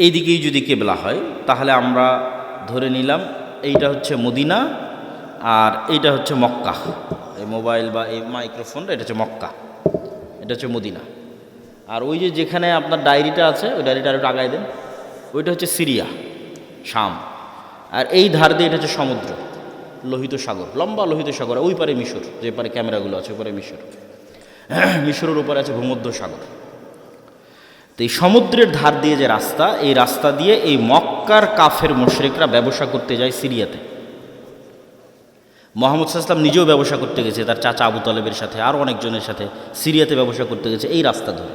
এই দিকেই যদি কেবলা হয় তাহলে আমরা ধরে নিলাম এইটা হচ্ছে মদিনা আর এইটা হচ্ছে মক্কা। এই মোবাইল বা এই মাইক্রোফোনটা এটা হচ্ছে মক্কা, এটা হচ্ছে মদিনা। আর ওই যে যেখানে আপনার ডায়েরিটা আছে ওই ডায়েরিটা আরও আগায় দেন, ওইটা হচ্ছে সিরিয়া, শাম। আর এই ধার দিয়ে এটা হচ্ছে সমুদ্র, লোহিত সাগর, লম্বা লোহিত সাগর। ওই পারে মিশর, যে পারে ক্যামেরাগুলো আছে ওই পারে মিশর, মিশরের উপরে আছে ভূমধ্য সাগর। তো এই সমুদ্রের ধার দিয়ে যে রাস্তা, এই রাস্তা দিয়ে এই মক্কার কাফের মুশরিকরা ব্যবসা করতে যায় সিরিয়াতে। মুহাম্মদ সাল্লাল্লাহু আলাইহি ওয়াসাল্লাম নিজেও ব্যবসা করতে গেছে তার চাচা আবু তালেবের সাথে, আরও অনেকজনের সাথে সিরিয়াতে ব্যবসা করতে গেছে এই রাস্তা ধরে,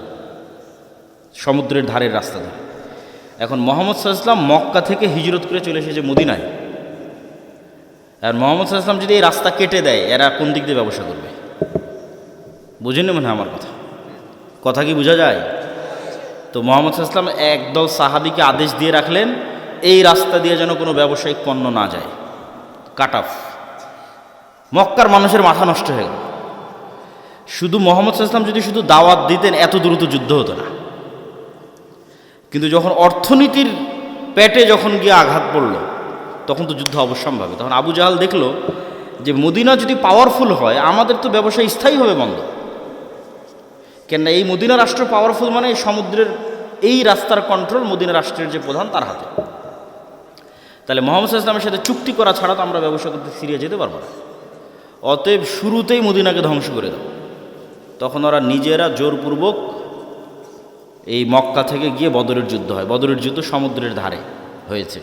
সমুদ্রের ধারের রাস্তা ধরে। এখন মুহাম্মদ সাল্লাল্লাহু আলাইহি ওয়াসাল্লাম মক্কা থেকে হিজরত করে চলে এসেছে মদিনায়। আর মুহাম্মদ সাল্লাল্লাহু আলাইহি ওয়াসাল্লাম যদি এই রাস্তা কেটে দেয়, এরা কোন দিক দিয়ে ব্যবসা করবে? বুঝেন মনে হয় আমার কথা কি বোঝা যায়? তো মুহাম্মদ সাল্লাল্লাহু আলাইহি ওয়াসাল্লাম একদল সাহাবীকে আদেশ দিয়ে রাখলেন এই রাস্তা দিয়ে যেন কোনো ব্যবসায়িক পণ্য না যায়, কাট অফ। মক্কার মানুষের মাথা নষ্ট হয়ে গেল। শুধু মুহাম্মদ সাল্লাল্লাহু আলাইহি ওয়াসাল্লাম যদি শুধু দাওয়াত দিতেন এত দ্রুত যুদ্ধ হতো না, কিন্তু যখন অর্থনীতির পেটে যখন গিয়ে আঘাত পড়ল তখন তো যুদ্ধ অবশ্যম্ভাবী। তখন আবু জাহাল দেখলো যে মদিনা যদি পাওয়ারফুল হয় আমাদের তো ব্যবসা স্থায়ীভাবে বন্ধ। কেননা এই মদিনা রাষ্ট্র পাওয়ারফুল মানে এই সমুদ্রের এই রাস্তার কন্ট্রোল মদিনা রাষ্ট্রের যে প্রধান তার হাতে। তাহলে মুহাম্মদ সাল্লাল্লাহু আলাইহি ওয়াসাল্লামের সাথে চুক্তি করা ছাড়া তো আমরা ব্যবসা করতে সিরিয়া যেতে পারবো না। অতএব শুরুতেই মদিনাকে ধ্বংস করে দাও। তখন ওরা নিজেরা জোরপূর্বক এই মক্কা থেকে গিয়ে বদরের যুদ্ধ হয়। বদরের যুদ্ধ সমুদ্রের ধারে হয়েছে।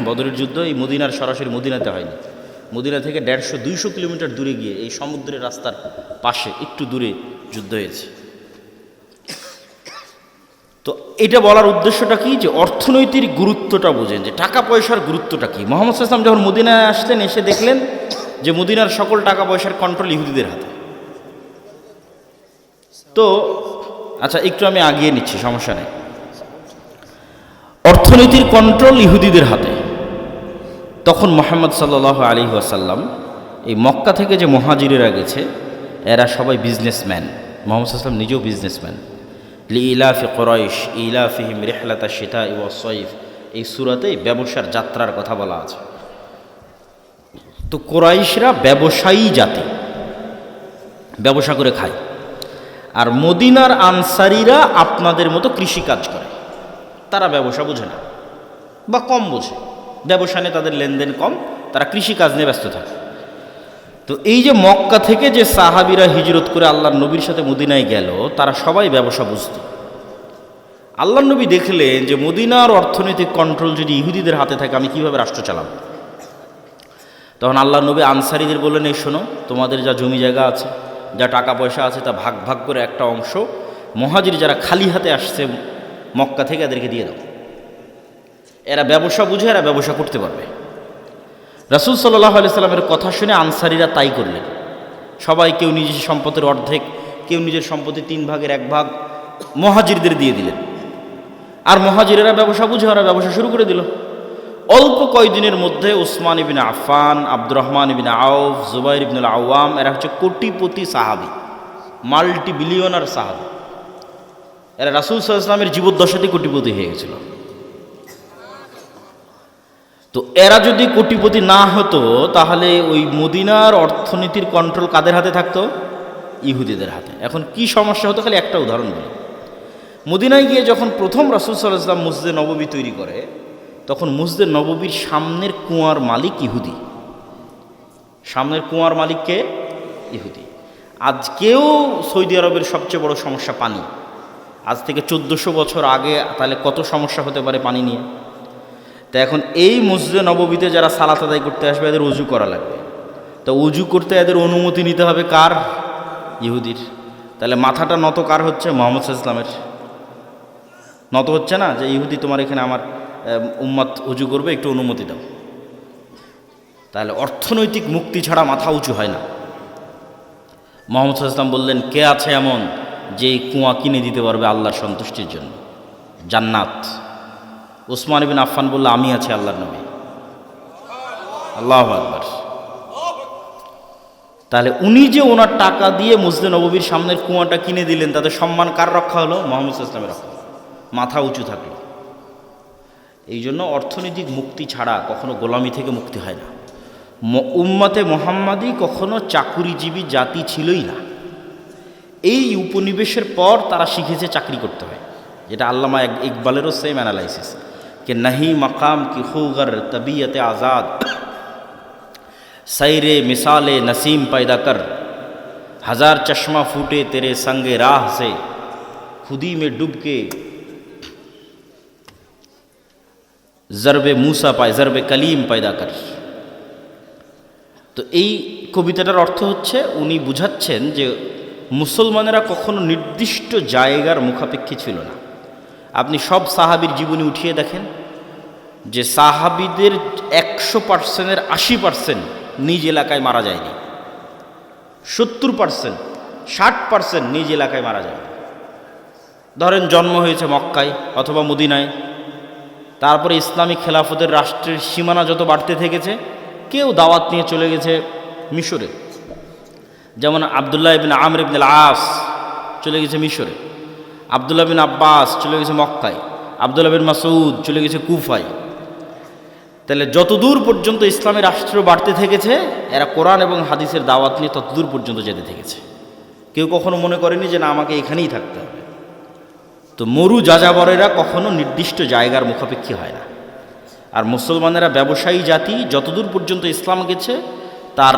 বদরের যুদ্ধ এই মদিনার সরাসরি মদিনাতে হয়নি, মদিনা থেকে 150-200 কিলোমিটার দূরে গিয়ে এই সমুদ্রের রাস্তার পাশে একটু দূরে যুদ্ধ হয়েছে। তো এটা বলার উদ্দেশ্যটা কি, যে অর্থনৈতিক গুরুত্বটা বোঝেন, যে টাকা পয়সার গুরুত্বটা কি। মুহাম্মদ সাল্লাল্লাহু আলাইহি ওয়াসাল্লাম যখন মদিনায় আসলেন, এসে দেখলেন যে মদিনার সকল টাকা পয়সার কন্ট্রোল ইহুদিদের হাতে। তো আচ্ছা একটু আমি আগিয়ে নিচ্ছি, সমস্যা নেই। অর্থনীতির কন্ট্রোল ইহুদিদের হাতে। তখন মুহাম্মদ সাল্লাল্লাহু আলাইহি ওয়াসাল্লাম এই মক্কা থেকে যে মুহাজিরেরা গেছে এরা সবাই বিজনেসম্যান। মুহাম্মদ সাল্লাল্লাহু আলাইহি ওয়াসাল্লাম নিজেও বিজনেসম্যান। লিইলাফি কুরাইশ ইলাফিহিম রিহলাতাশ শিতাই ওয়াস সাইফ, এই সূরাতেই ব্যবসার যাত্রার কথা বলা আছে। তো কুরাইশরা ব্যবসায়ী জাতি, ব্যবসা করে খায়। আর মদিনার আনসারীরা আপনাদের মতো কৃষিকাজ করে, তারা ব্যবসা বোঝে না বা কম বোঝে, ব্যবসা নিয়ে তাদের লেনদেন কম, তারা কৃষিকাজ নিয়ে ব্যস্ত থাকে। তো এই যে মক্কা থেকে যে সাহাবীরা হিজরত করে আল্লাহর নবীর সাথে মদিনায় গেল, তারা সবাই ব্যবসা বুঝত। আল্লাহর নবী দেখলেন যে মদিনার অর্থনৈতিক কন্ট্রোল যদি ইহুদিদের হাতে থাকে আমি কিভাবে রাষ্ট্র চালাবো। তখন আল্লাহর নবী আনসারীদের বললেন, এই শোনো, তোমাদের যা জমি জায়গা আছে, যা টাকা পয়সা আছে, তা ভাগ ভাগ করে একটা অংশ মুহাজির যারা খালি হাতে আসছে মক্কা থেকে এদেরকে দিয়ে দাও। এরা ব্যবসা বুঝে, এরা ব্যবসা করতে পারবে। রাসূল সাল্লাল্লাহু আলাইহি সাল্লামের কথা শুনে আনসারীরা তাই করলেন। সবাই কেউ নিজের সম্পদের অর্ধেক, কেউ নিজের সম্পত্তি 3 ভাগের 1 ভাগ মুহাজিরদের দিয়ে দিলেন। আর মুহাজিরেরা ব্যবসা বুঝে ওরা ব্যবসা শুরু করে দিল। অল্প কয়েকদিনের মধ্যে উসমান ইবনে আফফান, আব্দুর রহমান ইবনে আউফ, জুবাইর ইবনুল আওয়াম, এরা হচ্ছে কোটিপতি সাহাবী, মাল্টি বিলিয়নার সাহাবী। এরা রাসূল সাল্লাল্লাহু আলাইহি ওয়াসাল্লামের জীবদ্দশাতেই কোটিপতি হয়ে গেছিল। তো এরা যদি কোটিপতি না হতো তাহলে ওই মদিনার অর্থনীতির কন্ট্রোল কাদের হাতে থাকতো? ইহুদিদের হাতে। এখন কি সমস্যা হতো, খালি একটা উদাহরণ বলি। মদিনায় গিয়ে যখন প্রথম রাসূল সাল্লাল্লাহু আলাইহি ওয়াসাল্লাম মসজিদে নববী তৈরি করে, তখন মসজিদে নববীর সামনের কুয়ার মালিক ইহুদি। সামনের কুয়ার মালিককে ইহুদি। আজকেও সৌদি আরবের সবচেয়ে বড় সমস্যা পানি। আজ থেকে 1400 বছর আগে তাহলে কত সমস্যা হতে পারে পানি নিয়ে। তা এখন এই মসজিদে নববীতে যারা সালাত আদায় করতে আসবে এদের উজু করা লাগবে। তো উজু করতে এদের অনুমতি নিতে হবে কার? ইহুদির। তাহলে মাথাটা নত কার হচ্ছে? মুহাম্মদ সাল্লাল্লাহু আলাইহি ওয়াসাল্লামের। নত হচ্ছে না যে ইহুদি তোমার এখানে আমার উম্মত উজু করবে, একটু অনুমতি দাও। তাহলে অর্থনৈতিক মুক্তি ছাড়া মাথা উঁচু হয় না। মুহাম্মদ সাল্লাল্লাহু আলাইহি ওয়াসাল্লাম বললেন, কে আছে এমন যে এই কুয়া কিনে দিতে পারবে আল্লাহর সন্তুষ্টির জন্য? জান্নাত। উসমান ইবনে আফফান বলল, আমি আছি আল্লাহর নবী। আল্লাহু আকবার। তাহলে উনি যে ওনার টাকা দিয়ে মসজিদে নববীর সামনের কুয়াটা কিনে দিলেন, তাতে সম্মান কার রক্ষা হলো? মুহাম্মদ সাল্লাল্লাহু আলাইহি ওয়াসাল্লামের রক্ষা। মাথা উঁচু থাকলো। এই জন্য অর্থনৈতিক মুক্তি ছাড়া কখনো গোলামি থেকে মুক্তি হয় না। উম্মতে মোহাম্মদী কখনো চাকুরিজীবী জাতি ছিলই না। এই উপনিবেশের পর তারা শিখেছে চাকরি করতে হয়। যেটা আল্লামা ইকবালেরও সেম অ্যানালাইসিস कि नहीं मकाम की खूगर तबीयत आज़ाद सैरे मिसाल नसीम पैदा कर हजार चश्मा फूटे तेरे संगे राह से खुदी में डूब के ज़रबे मूसा पाए ज़रबे कलीम पैदा कर। তো এই কবিতাটার অর্থ হচ্ছে উনি বুঝাচ্ছেন যে মুসলমানেরা কখনো নির্দিষ্ট জায়গার মুখাপেক্ষী ছিল না। আপনি সব সাহাবীর জীবনী উঠিয়ে দেখেন যে সাহাবীদের 100%-এর 80% নিজ এলাকায় মারা যায়নি, 70% 60% নিজ এলাকায় মারা যায়নি। ধরেন জন্ম হয়েছে মক্কায় অথবা মদিনায়, তারপরে ইসলামী খেলাফতের রাষ্ট্রের সীমানা যত বাড়তে থেকেছে কেউ দাওয়াত নিয়ে চলে গেছে মিশরে, যেমন আবদুল্লাহ ইবনে আমর ইবনে আস চলে গেছে মিশরে, আবদুল্লাহ বিন আব্বাস চলে গেছে মক্কায়, আবদুল্লাহ বিন মাসউদ চলে গেছে কুফায়। তাহলে যতদূর পর্যন্ত ইসলামী রাষ্ট্র বাড়তে থেকেছে এরা কোরআন এবং হাদিসের দাওয়াত নিয়ে ততদূর পর্যন্ত যেতে থেকেছে। কেউ কখনো মনে করেনি যে না আমাকে এখানেই থাকতে হবে। তো মরু যাযাবরেরা কখনো নির্দিষ্ট জায়গার মুখাপেক্ষী হয় না। আর মুসলমানেরা ব্যবসায়ী জাতি, যতদূর পর্যন্ত ইসলাম গেছে তার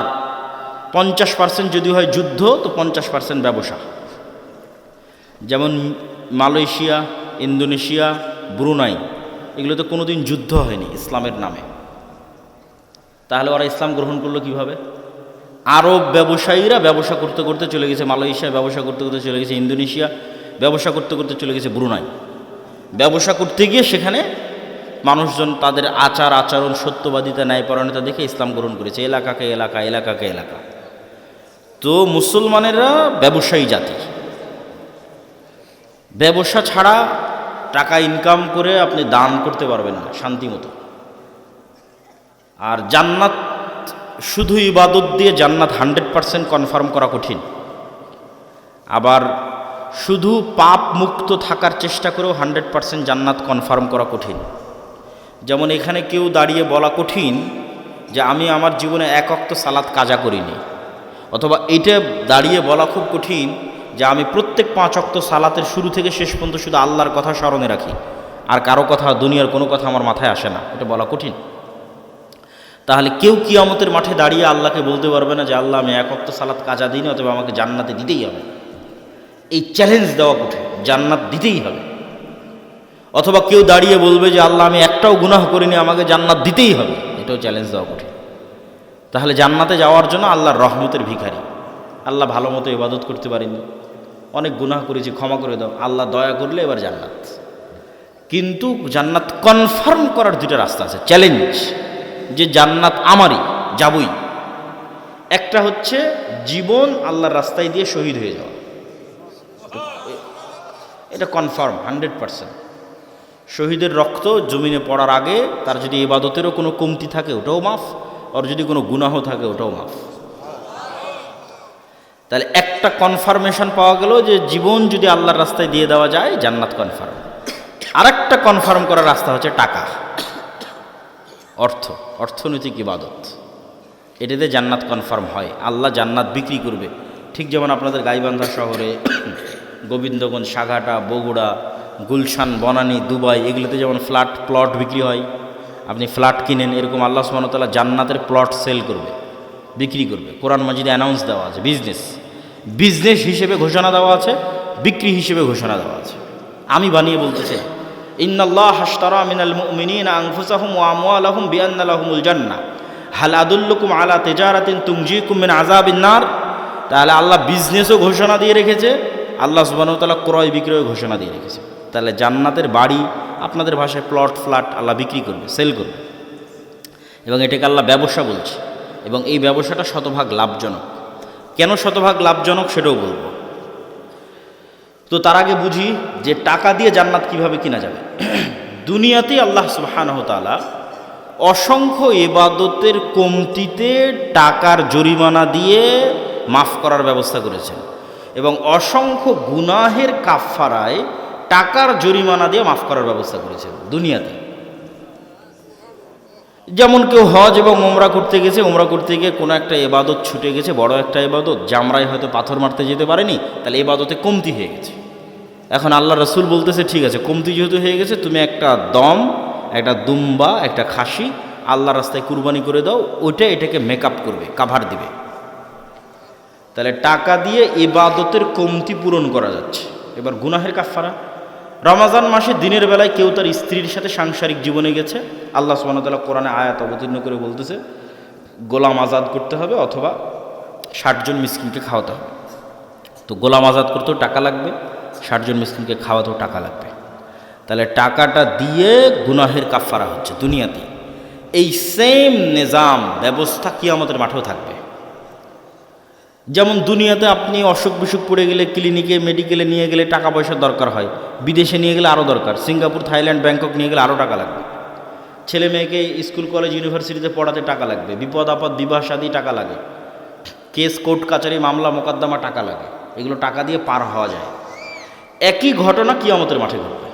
50% যদি হয় যুদ্ধ তো 50% ব্যবসা। যেমন মালয়েশিয়া, ইন্দোনেশিয়া, ব্রুনাই এগুলোতে কোনো দিন যুদ্ধ হয়নি ইসলামের নামে। তাহলে ওরা ইসলাম গ্রহণ করলো কিভাবে? আরব ব্যবসায়ীরা ব্যবসা করতে করতে চলে গেছে মালয়েশিয়া, ব্যবসা করতে করতে চলে গেছে ইন্দোনেশিয়া, ব্যবসা করতে করতে চলে গেছে ব্রুনাই। ব্যবসা করতে গিয়ে সেখানে মানুষজন তাদের আচার আচরণ, সত্যবাদিতা, ন্যায়পরায়ণতা দেখে ইসলাম গ্রহণ করেছে এলাকাকে এলাকা, এলাকাকে এলাকা। তো মুসলমানেরা ব্যবসায়ী জাতি। ব্যবসা ছাড়া টাকা ইনকাম করে আপনি দান করতে পারবেন না শান্তি মতো। আর জান্নাত শুধু ইবাদত দিয়ে জান্নাত 100% কনফার্ম করা কঠিন। আবার শুধু পাপ মুক্ত থাকার চেষ্টা করেও 100% জান্নাত কনফার্ম করা কঠিন। যেমন এখানে কেউ দাঁড়িয়ে বলা কঠিন যে আমি আমার জীবনে এক ওয়াক্ত সালাত কাজা করিনি, অথবা এটা দাঁড়িয়ে বলা খুব কঠিন যে আমি প্রত্যেক 5 ওয়াক্ত সালাতের শুরু থেকে শেষ পর্যন্ত শুধু আল্লাহর কথা স্মরণে রাখি, আর কারো কথা, দুনিয়ার কোনো কথা আমার মাথায় আসে না। এটা বলা কঠিন। তাহলে কেউ কিয়ামতের মাঠে দাঁড়িয়ে আল্লাহকে বলতে পারবে না যে আল্লাহ আমি এক ওয়াক্ত সালাত কাজা দিইনি, অথবা আমাকে জান্নাতে দিতেই হবে। এই চ্যালেঞ্জ দেওয়া কঠিন, জান্নাত দিতেই হবে। অথবা কেউ দাঁড়িয়ে বলবে যে আল্লাহ আমি একটাও গুনাহ করিনি, আমাকে জান্নাত দিতেই হবে, এটাও চ্যালেঞ্জ দেওয়া কঠিন। তাহলে জান্নাতে যাওয়ার জন্য আল্লাহর রহমতের ভিখারি। আল্লাহ ভালো মতো ইবাদত করতে পারিনি, অনেক গুনাহ করেছি, ক্ষমা করে দাও, আল্লাহ দয়া করলে এবার জান্নাত। কিন্তু জান্নাত কনফার্ম করার দুইটা রাস্তা আছে, চ্যালেঞ্জ, যে জান্নাত আমারই, যাবই। একটা হচ্ছে জীবন আল্লাহর রাস্তায় দিয়ে শহীদ হয়ে যাওয়া, এটা কনফার্ম 100%। শহীদের রক্ত জমিনে পড়ার আগে তার যদি ইবাদতেরও কোনো কমতি থাকে ওটাও মাফ, আর যদি কোনো গুনাহ থাকে ওটাও মাফ। তাহলে একটা কনফার্মেশন পাওয়া গেল যে জীবন যদি আল্লাহর রাস্তায় দিয়ে দেওয়া যায় জান্নাত কনফার্ম। আরেকটা কনফার্ম করার রাস্তা হচ্ছে টাকা, অর্থনৈতিক ইবাদত। এটাতে জান্নাত কনফার্ম হয়, আল্লাহ জান্নাত বিক্রি করবে। ঠিক যেমন আপনাদের গাইবান্ধা শহরে, গোবিন্দগঞ্জ, সাঘাটা, বগুড়া, গুলশান, বনানী, দুবাই এগুলোতে যেমন ফ্ল্যাট প্লট বিক্রি হয়, আপনি ফ্ল্যাট কিনেন, এরকম আল্লাহ সুবহানাহু ওয়া তাআলা জান্নাতের প্লট সেল করবে, বিক্রি করবে। কোরআন মাজিদে অ্যানাউন্স দেওয়া আছে, বিজনেস হিসেবে ঘোষণা দেওয়া আছে, বিক্রি হিসেবে ঘোষণা দেওয়া আছে। আমি বানিয়ে বলতে চাই, ইন্নাল্লাহ আশতারা মিনাল মুমিনিনা আনফুসাহুম ওয়া আমওয়ালাহুম বিআন্না লাহুমুল জান্নাহ হাল আদুল্লুকুম আলা তিজারাতিন তুনজিকুম মিন আযাবিন নার। তাহলে আল্লাহ বিজনেসও ঘোষণা দিয়ে রেখেছে, আল্লাহ সুবহানাহু ওয়া তাআলা ক্রয় বিক্রয় ঘোষণা দিয়ে রেখেছে। তাহলে জান্নাতের বাড়ি, আপনাদের ভাষায় প্লট, ফ্ল্যাট আল্লাহ বিক্রি করবে, সেল করবে, এবং এটাকে আল্লাহ ব্যবসা বলছে। এবং এই ব্যবসাটা শতভাগ লাভজনক। কেন শতভাগ লাভজনক সেটাও বলবো। তো তার আগে বুঝি যে টাকা দিয়ে জান্নাত কিভাবে কিনা যাবে। দুনিয়াতেই আল্লাহ সুবহানাহু ওয়া তাআলা অসংখ্য ইবাদতের কমতিতে টাকার জরিমানা দিয়ে মাফ করার ব্যবস্থা করেছেন, এবং অসংখ্য গুনাহের কাফফারায় টাকার জরিমানা দিয়ে মাফ করার ব্যবস্থা করেছেন দুনিয়াতে। যেমন কেউ হজ এবং ওমরা করতে গেছে, ওমরা করতে গিয়ে কোনো একটা ইবাদত ছুটে গেছে, বড় একটা ইবাদত, জামরায় হয়তো পাথর মারতে যেতে পারেনি, তাহলে ইবাদতে কমতি হয়ে গেছে। এখন আল্লাহ রসুল বলতেছে ঠিক আছে, কমতি যেহেতু হয়ে গেছে, তুমি একটা দম, একটা দুম্বা, একটা খাসি আল্লাহ রাস্তায় কুরবানি করে দাও, ওইটা এটাকে মেকআপ করবে, কাভার দিবে। তাহলে টাকা দিয়ে ইবাদতের কমতি পূরণ করা যাচ্ছে। এবার গুনাহের কাফারা, রমাজান মাসে দিনের বেলায় কেউ তার স্ত্রীর সাথে সাংসারিক জীবনে গেছে, আল্লাহ সুবহানাহু ওয়া তাআলা কোরআনে আয়াত অবতীর্ণ করে বলতেছে গোলাম আজাদ করতে হবে অথবা 60 জন মিসকিনকে খাওয়াতে হবে। তো গোলাম আজাদ করতেও টাকা লাগবে, 60 জন মিসকিনকে খাওয়াতেও টাকা লাগবে। তাহলে টাকাটা দিয়ে গুনাহের কাফারা হচ্ছে দুনিয়াতে। এই সেম নিজাম ব্যবস্থা কিয়ামতের মাঠেও থাকবে। যেমন দুনিয়াতে আপনি অসুখ বিসুখ পড়ে গেলে ক্লিনিকে মেডিকেলে নিয়ে গেলে টাকা পয়সার দরকার হয়, বিদেশে নিয়ে গেলে আরও দরকার, সিঙ্গাপুর থাইল্যান্ড ব্যাংকক নিয়ে গেলে আরও টাকা লাগবে, ছেলে মেয়েকে স্কুল কলেজ ইউনিভার্সিটিতে পড়াতে টাকা লাগবে, বিপদ আপদ বিবাহ শাদী টাকা লাগে, কেস কোর্ট কাচারি মামলা মোকদ্দমা টাকা লাগে, এগুলো টাকা দিয়ে পার হওয়া যায়। একই ঘটনা কিয়ামতের মাঠে ঘটবে।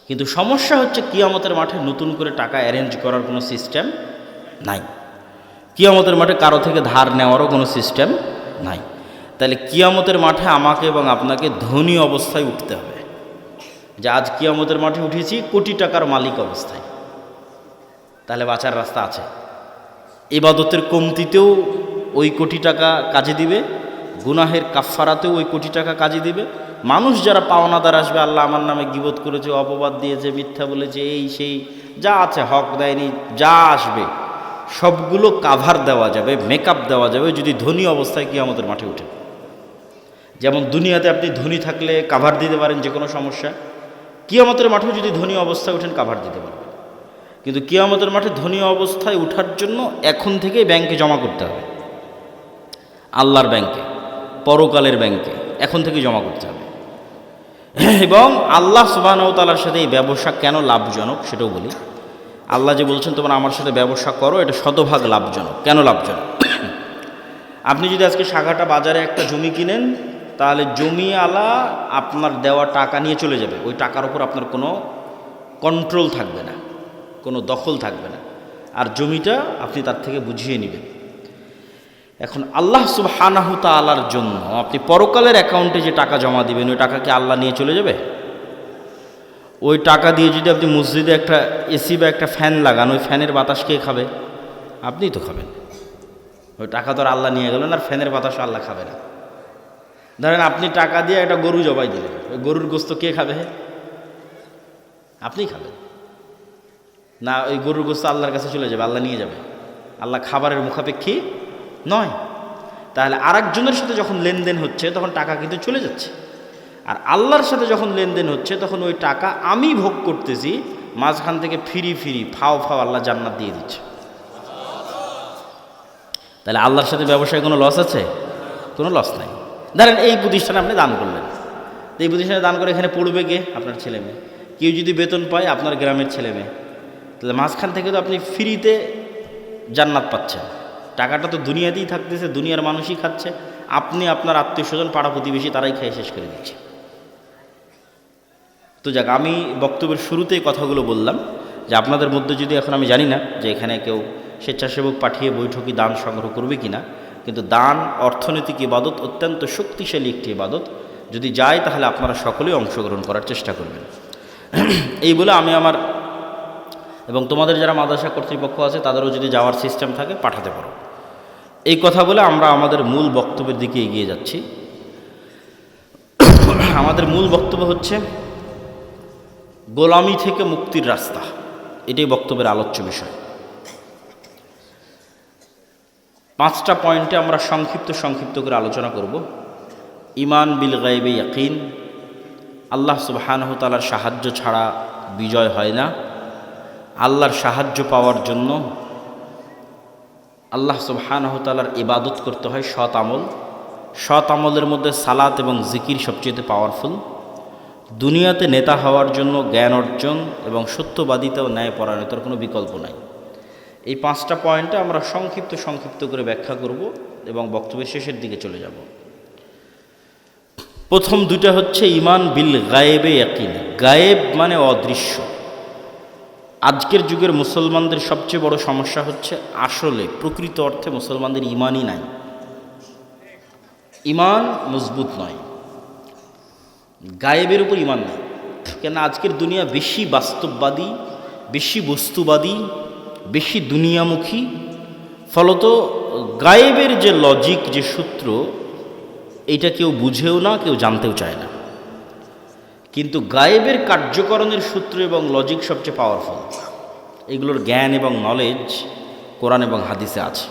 কিন্তু সমস্যা হচ্ছে কিয়ামতের মাঠে নতুন করে টাকা অ্যারেঞ্জ করার কোনো সিস্টেম নাই। কিয়ামতের মাঠে কারো থেকে ধার নেওয়ারও কোনো সিস্টেম নাই। তাহলে কিয়ামতের মাঠে আমাকে এবং আপনাকে ধনী অবস্থায় উঠতে হবে, যে আজ কিয়ামতের মাঠে উঠেছি কোটি টাকার মালিক অবস্থায়। তাহলে বাঁচার রাস্তা আছে। ইবাদতের কমতিতেও ওই কোটি টাকা কাজে দিবে, গুনাহের কাফফারাতেও ওই কোটি টাকা কাজে দিবে। মানুষ যারা পাওনাদার আসবে, আল্লাহ আমার নামে গীবত করেছে, অপবাদ দিয়েছে, মিথ্যা বলেছে, এই সেই যা আছে, হক দেয়নি, যা আসবে সবগুলো কাভার দেওয়া যাবে, মেকআপ দেওয়া যাবে যদি ধনী অবস্থায় কিয়ামতের মাঠে উঠে। যেমন দুনিয়াতে আপনি ধনী থাকলে কাভার দিতে পারেন যে কোনো সমস্যা, কিয়ামতের মাঠেও যদি ধনী অবস্থায় উঠেন কাভার দিতে পারবেন। কিন্তু কিয়ামতের মাঠে ধনী অবস্থায় ওঠার জন্য এখন থেকেই ব্যাংকে জমা করতে হবে, আল্লাহর ব্যাংকে, পরকালের ব্যাংকে এখন থেকে জমা করতে হবে। এবং আল্লাহ সুবহানাহু ওয়া তাআলার সাথে এই ব্যবসা কেন লাভজনক সেটাও বলি। আল্লাহ যে বলছেন তোমরা আমার সাথে ব্যবসা করো, এটা শতভাগ লাভজনক। কেন লাভজনক? আপনি যদি আজকে সাঘাটা বাজারে একটা জমি কিনেন, তাহলে জমিওয়ালা আপনার দেওয়া টাকা নিয়ে চলে যাবে, ওই টাকার উপর আপনার কোনো কন্ট্রোল থাকবে না, কোনো দখল থাকবে না, আর জমিটা আপনি তার থেকে বুঝিয়ে নেবেন। এখন আল্লাহ সুবহানাহু তাআলার জন্য আপনি পরকালের অ্যাকাউন্টে যে টাকা জমা দিবেন, ওই টাকা কি আল্লাহ নিয়ে চলে যাবে? ওই টাকা দিয়ে যদি আপনি মসজিদে একটা এসি বা একটা ফ্যান লাগান, ওই ফ্যানের বাতাস কে খাবে? আপনিই তো খাবেন। ওই টাকা তো আর আল্লাহ নিয়ে গেলেন, আর ফ্যানের বাতাসও আল্লাহ খাবে না। ধরেন আপনি টাকা দিয়ে একটা গরু জবাই দিলেন, ওই গরুর গোস্ত কে খাবে? আপনিই খাবেন না? ওই গরুর গোস্ত আল্লাহর কাছে চলে যাবে, আল্লাহ নিয়ে যাবে? আল্লাহ খাবারের মুখাপেক্ষী নয়। তাহলে আরেকজনের সাথে যখন লেনদেন হচ্ছে তখন টাকা কিন্তু চলে যাচ্ছে, আর আল্লাহর সাথে যখন লেনদেন হচ্ছে তখন ওই টাকা আমি ভোগ করতেছি, মাঝখান থেকে ফিরি ফাও আল্লাহ জান্নাত দিয়ে দিচ্ছে। তাহলে আল্লাহর সাথে ব্যবসায় কোনো লস আছে? কোনো লস নাই। ধরেন এই প্রতিষ্ঠানে আপনি দান করলেন, এই প্রতিষ্ঠানে দান করে এখানে পড়বে কে? আপনার ছেলে মেয়ে। কেউ যদি বেতন পায় আপনার গ্রামের ছেলে মেয়ে, তাহলে মাঝখান থেকে তো আপনি ফ্রিতে জান্নাত পাচ্ছেন। টাকাটা তো দুনিয়াতেই থাকতেছে, দুনিয়ার মানুষই খাচ্ছে, আপনি আপনার আত্মীয় স্বজন পাড়া প্রতিবেশী তারাই খেয়ে শেষ করে দিচ্ছে। তো যাক, আমি বক্তব্যের শুরুতেই কথাগুলো বললাম যে আপনাদের মধ্যে যদি, এখন আমি জানি না যে এখানে কেউ স্বেচ্ছাসেবক পাঠিয়ে বৈঠকি দান সংগ্রহ করবে কি না, কিন্তু দান অর্থনৈতিক ইবাদত, অত্যন্ত শক্তিশালী একটি ইবাদত। যদি যায় তাহলে আপনারা সকলেই অংশগ্রহণ করার চেষ্টা করবেন। এই বলে আমি আমার এবং তোমাদের যারা মাদ্রাসা কর্তৃপক্ষ আছে তাদেরও যদি যাওয়ার সিস্টেম থাকে পাঠাতে পারো। এই কথা বলে আমরা আমাদের মূল বক্তব্যের দিকে এগিয়ে যাচ্ছি। আমাদের মূল বক্তব্য হচ্ছে গোলামি থেকে মুক্তির রাস্তা, এটাই বক্তব্যের আলোচ্য বিষয়। 5টা পয়েন্টে আমরা সংক্ষিপ্ত করে আলোচনা করব। ঈমান বিল গায়বে ইয়াকিন, আল্লাহ সুবহানাহু তাআলার সাহায্য ছাড়া বিজয় হয় না। আল্লাহর সাহায্য পাওয়ার জন্য আল্লাহ সুবহানাহু তাআলার ইবাদত করতে হয়, সৎ আমলের মধ্যে সালাত এবং জিকির সবচেয়ে পাওয়ারফুল। দুনিয়াতে নেতা হওয়ার জন্য জ্ঞান অর্জন এবং সত্যবাদিতা ও ন্যায়পরায়ণতার কোনো বিকল্প নাই। এই 5টা পয়েন্টে আমরা সংক্ষিপ্ত করে ব্যাখ্যা করব এবং বক্তব্যের শেষের দিকে চলে যাব। প্রথম দুইটা হচ্ছে ঈমান বিল গায়েবে ইয়াকিন। গায়েব মানে অদৃশ্য, আজকের যুগের মুসলমানদের সবচেয়ে বড় সমস্যা হচ্ছে আসলে প্রকৃত অর্থে মুসলমানদের ইমানই নাই, ইমান মজবুত নয়, গায়েবের উপর ইমান নেই। কেন আজকের দুনিয়া বেশি বাস্তববাদী, বেশি বস্তুবাদী, বেশি দুনিয়ামুখী, ফলত গায়েবের যে লজিক, যে সূত্র, এটা কেউ বুঝেও না, কেউ জানতেও চায় না। কিন্তু গায়েবের কার্যকরণের সূত্র এবং লজিক সবচেয়ে পাওয়ারফুল। এগুলোর জ্ঞান এবং নলেজ কোরআন এবং হাদিসে আছে।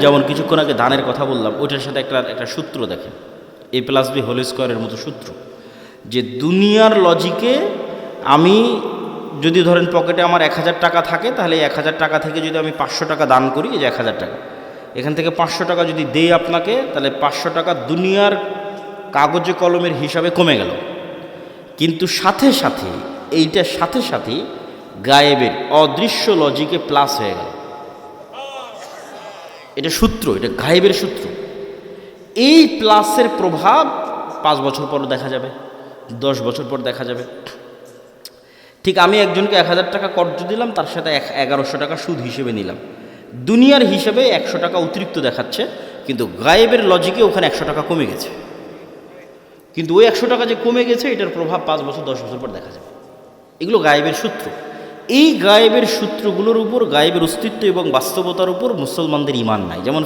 যেমন কিছুক্ষণ আগে দানের কথা বললাম, ওইটার সাথে একটা সূত্র দেখেন, A+B² মতো সূত্র, যে দুনিয়ার লজিকে আমি যদি ধরেন পকেটে আমার 1000 টাকা থাকে, তাহলে 1000 টাকা থেকে যদি আমি 500 টাকা দান করি, এই যে 1000 টাকা, এখান থেকে 500 টাকা যদি দেই আপনাকে, তাহলে 500 টাকা দুনিয়ার কাগজে কলমের হিসাবে কমে গেল। কিন্তু সাথে সাথে এইটার সাথে সাথে গায়েবের অদৃশ্য লজিকে প্লাস হয়ে গেল। এটা সূত্র, এটা গায়েবের সূত্র। এই প্লাসের প্রভাব 5 বছর পর দেখা যাবে, 10 বছর পর দেখা যাবে। ঠিক আমি একজনকে 1000 টাকা কর্জ দিলাম, তার সাথে 1100 টাকা সুদ হিসেবে নিলাম। দুনিয়ার হিসেবে 100 টাকা অতিরিক্ত দেখাচ্ছে, কিন্তু গায়েবের লজিকে ওখানে 100 টাকা কমে গেছে। কিন্তু ওই 100 টাকা যে কমে গেছে, এটার প্রভাব 5 বছর 10 বছর পর দেখা যাবে। এগুলো গায়েবের সূত্র। এই গায়েবের সূত্রগুলোর উপর, গায়েবের অস্তিত্ব এবং বাস্তবতার উপর মুসলমানদের ঈমান নাই। যেমন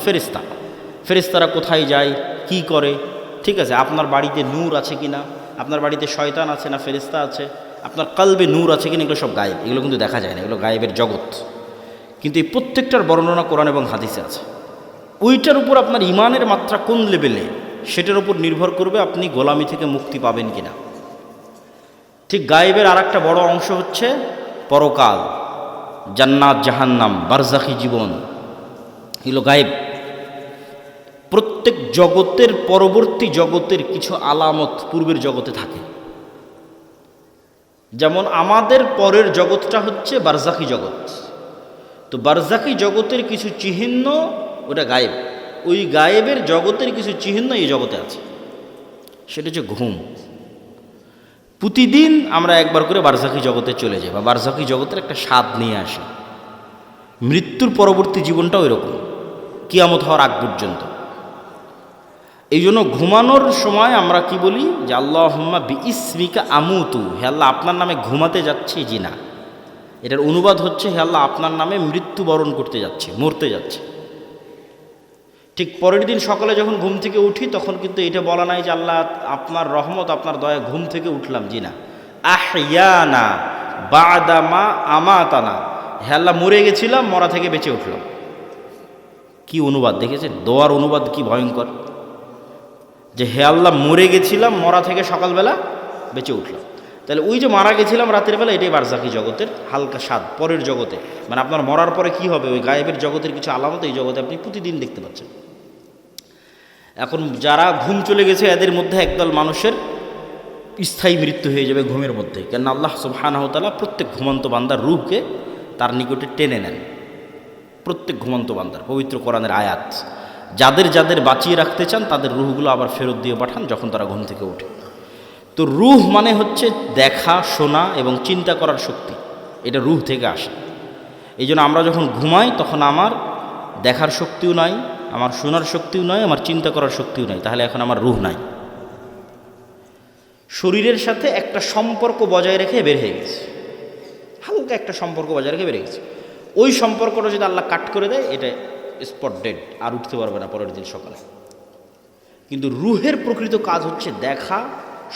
ফেরেশতারা কোথায় যায়, কি করে, ঠিক আছে, আপনার বাড়িতে নূর আছে কিনা, আপনার বাড়িতে শয়তান আছে না ফেরেশতা আছে, আপনার কলবে নূর আছে কিনা, এগুলো সব গায়েব, এগুলো কিন্তু দেখা যায় না, এগুলো গায়েবের জগৎ। কিন্তু এই প্রত্যেকটার বর্ণনা কোরআন এবং হাদিসে আছে। ওইটার উপর আপনার ঈমানের মাত্রা কোন লেভেলে, সেটার উপর নির্ভর করবে আপনি গোলামি থেকে মুক্তি পাবেন কিনা। ঠিক গায়েবের আর একটা বড় অংশ হচ্ছে পরকাল, জান্নাত, জাহান্নাম, বারজাখি জীবন, এগুলো গায়েব। প্রত্যেক জগতের পরবর্তী জগতের কিছু আলামত পূর্বের জগতে থাকে। যেমন আমাদের পরের জগৎটা হচ্ছে বারজাখি জগৎ। তো বারজাখি জগতের কিছু চিহ্ন ওটা গায়েব। ওই গায়েবের জগতের কিছু চিহ্ন এই জগতে আছে। সেটা হচ্ছে ঘুম। প্রতিদিন আমরা একবার করে বারজাখি জগতে চলে যাই, বা বারজাখি জগতের একটা স্বাদ নিয়ে আসি। মৃত্যুর পরবর্তী জীবনটাও এরকম, কিয়ামত হওয়ার আগ পর্যন্ত। এই জন্য ঘুমানোর সময় আমরা কি বলি, যে আল্লাহুম্মা বিইসমিকা আমুতু, হে আল্লাহ আপনার নামে ঘুমাতে যাচ্ছি। জি না, এটার অনুবাদ হচ্ছে হে আল্লাহ আপনার নামে মৃত্যুবরণ করতে যাচ্ছে, মরতে যাচ্ছে। ঠিক পরের দিন সকালে যখন ঘুম থেকে উঠি, তখন কিন্তু এটা বলা নাই যে আল্লাহ আপনার রহমত, আপনার দয়া, ঘুম থেকে উঠলাম। জি না, আহইয়ানা বাদা মা আমাতানা, হে আল্লাহ মরে গেছিলাম, মরা থেকে বেঁচে উঠলাম। কি অনুবাদ দেখেছেন? দোয়ার অনুবাদ কি ভয়ঙ্কর, যে হে আল্লাহ মরে গেছিলাম, মরা থেকে সকালবেলা বেঁচে উঠলাম। তাহলে ওই যে মারা গেছিলাম রাতের বেলা, এটাই বারজাখি জগতের হালকা স্বাদ পরের জগতে। মানে আপনার মরার পরে কি হবে, ওই গায়েবের জগতের কিছু আলামত এই জগতে আপনি প্রতিদিন দেখতে পাচ্ছেন। এখন যারা ঘুম চলে গেছে, এদের মধ্যে একদল মানুষের স্থায়ী মৃত্যু হয়ে যাবে ঘুমের মধ্যে। কেন আল্লাহ সুবহানাহু ওয়া তাআলা প্রত্যেক ঘুমন্ত বান্দার রূহকে তার নিকটে টেনে নেন। প্রত্যেক ঘুমন্ত বান্দার, পবিত্র কোরআনের আয়াত। যাদের যাদের বাঁচিয়ে রাখতে চান, তাদের রূহগুলো আবার ফেরত দিয়ে পাঠান যখন তারা ঘুম থেকে ওঠে। তো রূহ মানে হচ্ছে দেখা, শোনা এবং চিন্তা করার শক্তি, এটা রূহ থেকে আসে। এই জন্য আমরা যখন ঘুমাই, তখন আমার দেখার শক্তিও নাই, আমার শোনার শক্তিও নাই, আমার চিন্তা করার শক্তিও নাই। তাহলে এখন আমার রূহ নাই। শরীরের সাথে একটা সম্পর্ক বজায় রেখে বের হয়ে গেছে, হালকা একটা সম্পর্ক বজায় রেখে বের গেছে। ওই সম্পর্কটা যদি আল্লাহ কাট করে দেয়, এটা স্পট ডেড, আর উঠতে পারবে না পরের দিন সকালে। কিন্তু রুহের প্রকৃত কাজ হচ্ছে দেখা,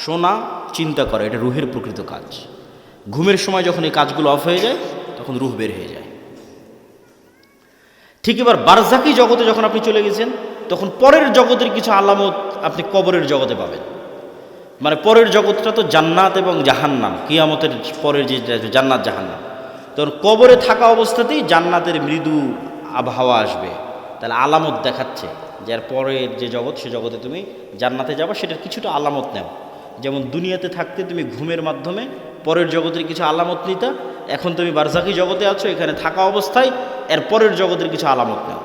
শোনা, চিন্তা করা, এটা রুহের প্রকৃত কাজ। ঘুমের সময় যখন এই কাজগুলো অফ হয়ে যায়, তখন রুহ বের হয়ে যায়। ঠিক এবার বারজাখি জগতে যখন আপনি চলে গেছেন, তখন পরের জগতের কিছু আলামত আপনি কবরের জগতে পাবেন। মানে পরের জগৎটা তো জান্নাত এবং জাহান্নাম, কিয়ামতের পরের যে জান্নাত জাহান্নাম। তখন কবরে থাকা অবস্থাতেই জান্নাতের মৃদু আবহাওয়া আসবে, তাহলে আলামত দেখাচ্ছে যে এর পরের যে জগৎ, সে জগতে তুমি জান্নাতে যাবা, সেটার কিছুটা আলামত নেও। যেমন দুনিয়াতে থাকতে তুমি ঘুমের মাধ্যমে পরের জগতের কিছু আলামত নিতা, এখন তুমি বারজাখি জগতে আছো, এখানে থাকা অবস্থায় এর পরের জগতের কিছু আলামত নেও।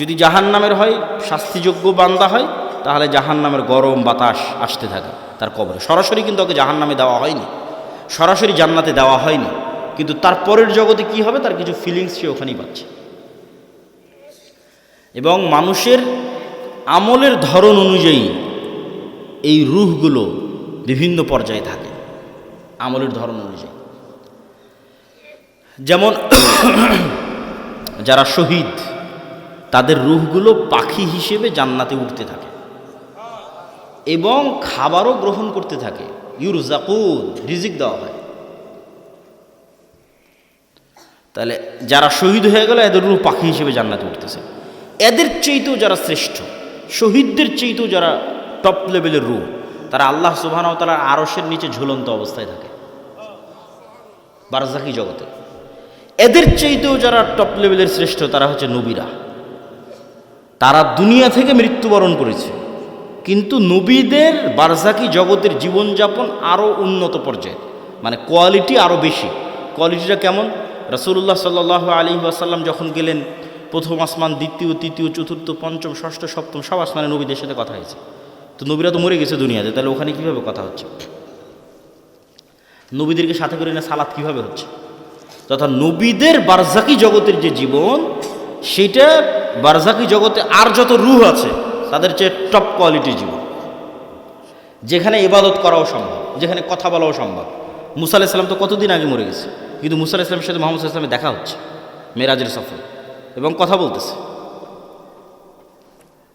যদি জাহান্নামের হয়, শাস্তিযোগ্য বান্দা হয়, তাহলে জাহান্নামের গরম বাতাস আসতে থাকে তার কবরে। সরাসরি কিন্তু ওকে জাহান্নামে দেওয়া হয়নি, সরাসরি জান্নাতে দেওয়া হয়নি, কিন্তু তার পরের জগতে কি হবে তার কিছু ফিলিংস সে ওখানেই পাচ্ছে। এবং মানুষের আমলের ধরন অনুযায়ী এই রূহগুলো বিভিন্ন পর্যায়ে থাকে, আমলের ধরন অনুযায়ী। যেমন যারা শহীদ তাদের রূহগুলো পাখি হিসেবে জান্নাতে উঠতে থাকে এবং খাবারও গ্রহণ করতে থাকে, ইউরজাকুন, রিজিক দেওয়া হয়। তাহলে যারা শহীদ হয়ে গেল এদের রূহ পাখি হিসেবে জান্নাতে উঠতেছে। এদের চেয়েতেও যারা শ্রেষ্ঠ, শহীদদের চেয়েতেও যারা টপ লেভেলের রূহ, তারা আল্লাহ সুবহানাহু ওয়া তাআলার আরশের নিচে ঝুলন্ত অবস্থায় থাকে বারজাখী জগতে। এদের চাইতেও যারা টপ লেভেলের শ্রেষ্ঠ তারা হচ্ছে নবীরা। তারা দুনিয়া থেকে মৃত্যুবরণ করেছে, কিন্তু নবীদের বারজাখী জগতের জীবনযাপন আরও উন্নত পর্যায়ে, মানে কোয়ালিটি আরও বেশি। কোয়ালিটিটা কেমন? রাসূলুল্লাহ সাল্লাল্লাহু আলাইহি ওয়াসাল্লাম যখন গেলেন প্রথম আসমান, দ্বিতীয়, তৃতীয়, চতুর্থ, পঞ্চম, ষষ্ঠ, সপ্তম সব আসমানে নবীদের সাথে কথা হয়েছে। তো নবীরা তো মরে গেছে দুনিয়াতে, তাহলে ওখানে কীভাবে কথা হচ্ছে? নবীদেরকে সাথে করে না সালাত কীভাবে হচ্ছে? তথা নবীদের বারজাখী জগতের যে জীবন, সেটা বারজাখী জগতে আর যত রূহ আছে তাদের চেয়ে টপ কোয়ালিটির জীবন, যেখানে ইবাদত করাও সম্ভব, যেখানে কথা বলাও সম্ভব। মুসা আলাইহিস সালাম তো কতদিন আগে মরে গেছে, কিন্তু মুসা আলাইহিস সালামের সাথে মুহাম্মদ সাল্লাল্লাহু আলাইহি ওয়াসাল্লামের দেখা হচ্ছে মেরাজের সফরে এবং কথা বলতেছে।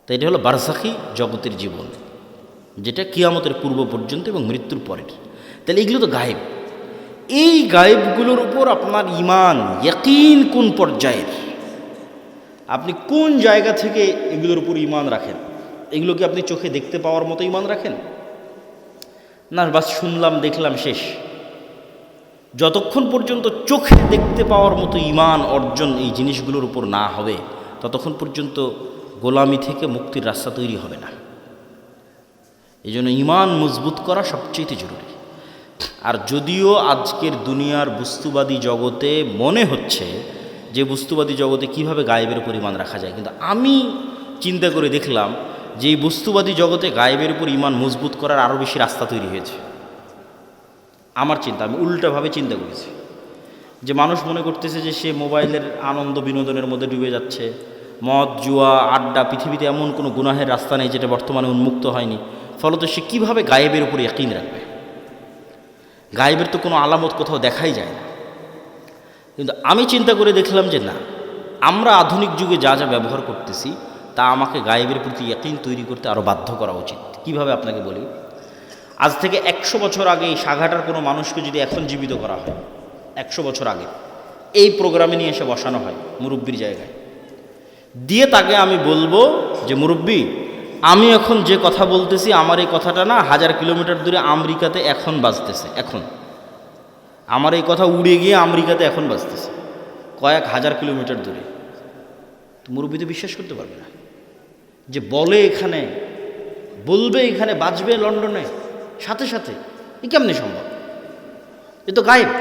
তো এটা হলো বারজাখী জগতের জীবন, যেটা কিয়ামতের পূর্ব পর্যন্ত এবং মৃত্যুর পরের। তাহলে এগুলো তো গায়েব। এই গায়েবগুলোর উপর আপনার ঈমান, ইয়াকিন কোন পর্যায়ের, আপনি কোন জায়গা থেকে এগুলোর উপর ঈমান রাখেন? এগুলো কি আপনি চোখে দেখতে পাওয়ার মতো ঈমান রাখেন, না বাস শুনলাম দেখলাম শেষ? যতক্ষণ পর্যন্ত চোখে দেখতে পাওয়ার মতো ঈমান অর্জন এই জিনিসগুলোর উপর না হবে, ততক্ষণ পর্যন্ত গোলামি থেকে মুক্তির রাস্তা তৈরি হবে না। এই জন্য ঈমান মজবুত করা সবচেয়ে জরুরি। আর যদিও আজকের দুনিয়ার বস্তুবাদী জগতে মনে হচ্ছে যে বস্তুবাদী জগতে কিভাবে গায়েবের উপর ঈমান রাখা যায়, কিন্তু আমি চিন্তা করে দেখলাম যে এই বস্তুবাদী জগতে গায়েবের উপর ঈমান মজবুত করার আরও বেশি রাস্তা তৈরি হয়েছে। আমার চিন্তা, আমি উল্টাভাবে চিন্তা করেছি যে মানুষ মনে করতেছে যে সে মোবাইলের আনন্দ বিনোদনের মধ্যে ডুবে যাচ্ছে, মদ, জুয়া, আড্ডা, পৃথিবীতে এমন কোনো গুনাহের রাস্তা নেই যেটা বর্তমানে উন্মুক্ত হয়নি। ফলত সে কীভাবে গায়েবের উপর ইয়াকিন রাখবে? গায়েবের তো কোনো আলামত কোথাও দেখাই যায় না। কিন্তু আমি চিন্তা করে দেখলাম যে না, আমরা আধুনিক যুগে যা যা ব্যবহার করতেছি তা আমাকে গায়েবের প্রতি ইয়াকিন তৈরি করতে আরও বাধ্য করা উচিত। কিভাবে আপনাকে বলি, আজ থেকে 100 বছর আগে এই সাঘাটার কোনো মানুষকে যদি এখন জীবিত করা হয়, 100 বছর আগে এই প্রোগ্রামে নিয়ে এসে বসানো হয় মুরব্বির জায়গায়, দিয়ে তাকে আমি বলবো যে মুরব্বি, আমি এখন যে কথা বলতেছি আমার এই কথাটা না 1000 কিলোমিটার দূরে আমেরিকাতে এখন বাজতেছে, এখন আমার এই কথা উড়ে গিয়ে আমেরিকাতে এখন বাজতেছে, কয়েক হাজার কিলোমিটার দূরে। তো মুরব্বি তো বিশ্বাস করতে পারবে না যে বলে এখানে, বলবে এখানে, বাজবে লন্ডনে সাথে সাথে, এ কেমনে সম্ভব? এ তো গায়েব।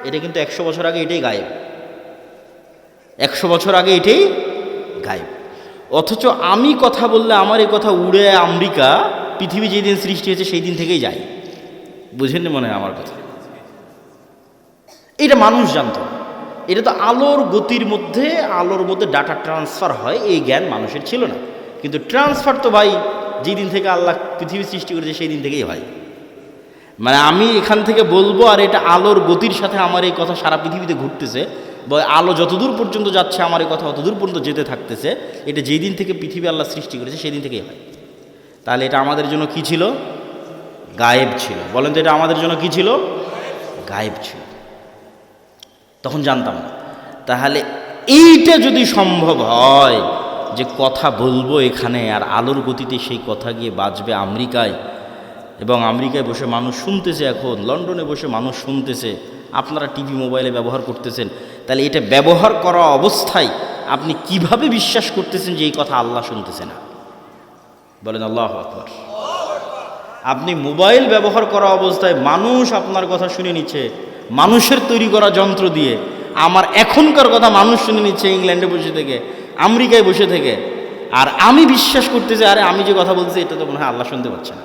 এটা কিন্তু 100 বছর আগে এটাই গায়েব, 100 বছর আগে এটাই গায়েব। অথচ আমি কথা বললে আমার এই কথা উড়ে আমেরিকা, পৃথিবী যেদিন সৃষ্টি হয়েছে সেই দিন থেকেই যায়। বুঝেননি মনে হয় আমার কথা? এটা মানুষ জানতো। এটা তো আলোর গতির মধ্যে, আলোর মধ্যে ডাটা ট্রান্সফার হয়, এই জ্ঞান মানুষের ছিল না। কিন্তু ট্রান্সফার তো ভাই যেদিন থেকে আল্লাহ পৃথিবী সৃষ্টি করেছে সেই দিন থেকেই হয়। মানে আমি এখান থেকে বলবো আর এটা আলোর গতির সাথে আমার এই কথা সারা পৃথিবীতে ঘুরতেছে, বা আলো যতদূর পর্যন্ত যাচ্ছে আমার এই কথা অতদূর পর্যন্ত যেতে থাকতেছে। এটা যেই দিন থেকে পৃথিবী আল্লাহ সৃষ্টি করেছে সেই দিন থেকেই হয়। তাহলে এটা আমাদের জন্য কি ছিল? গায়েব ছিল। বলেন তো এটা আমাদের জন্য কি ছিল? গায়েব ছিল। তখন জানতাম না। তাহলে এইটা যদি সম্ভব হয় যে কথা বলবো এখানে আর আলোর গতিতে সেই কথা গিয়ে বাজবে আমেরিকায়, এবং আমেরিকায় বসে মানুষ শুনতেছে, এখন লন্ডনে বসে মানুষ শুনতেছে, আপনারা টিভি মোবাইলে ব্যবহার করতেছেন, তাহলে এটা ব্যবহার করা অবস্থায় আপনি কিভাবে বিশ্বাস করতেছেন যে এই কথা আল্লাহ শুনতেছে না? বলেন আল্লাহু আকবার। আপনি মোবাইল ব্যবহার করা অবস্থায় মানুষ আপনার কথা শুনে নিচ্ছে মানুষের তৈরি করা যন্ত্র দিয়ে, আমার এখনকার কথা মানুষ শুনে নিচ্ছে ইংল্যান্ডে বসে থেকে, আমেরিকায় বসে থেকে, আর আমি বিশ্বাস করতেছি আরে আমি যে কথা বলছি এটা তো মনে হয় আল্লাহ শুনতে পাচ্ছে না।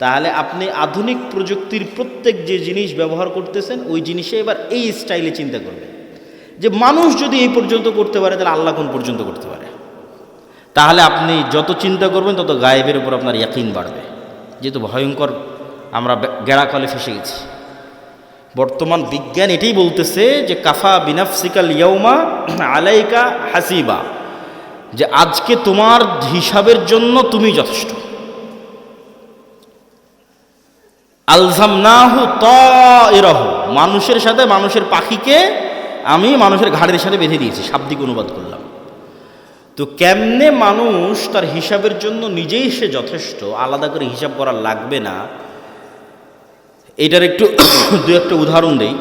তাহলে আপনি আধুনিক প্রযুক্তির প্রত্যেক যে জিনিস ব্যবহার করতেছেন ওই জিনিসে এবার এই স্টাইলে চিন্তা করবেন যে মানুষ যদি এই পর্যন্ত করতে পারে তাহলে আল্লাহ কোন পর্যন্ত করতে পারে। তাহলে আপনি যত চিন্তা করবেন তত গায়েবের উপর আপনার ইয়াকিন বাড়বে। যেহেতু ভয়ঙ্কর আমরা গেড়াকলে ফেসে গেছি। বর্তমান বিজ্ঞান এটাই বলতেছে যে কাফা বিনাফসিকাল ইয়াউমা আলাইকা হাসিবা, যে আজকে তোমার হিসাবের জন্য তুমি যথেষ্ট। আলজামনাহু তাইরাহু, মানুষের সাথে মানুষের পাখিকে আমি মানুষের ঘাড়ের সাথে বেঁধে দিয়েছি, শাব্দিক অনুবাদ করলাম। তো কেমনে মানুষ তার হিসাবের জন্য নিজেই সে যথেষ্ট, আলাদা করে হিসাব করা লাগবে না, এটার একটু দু একটা উদাহরণ দেই।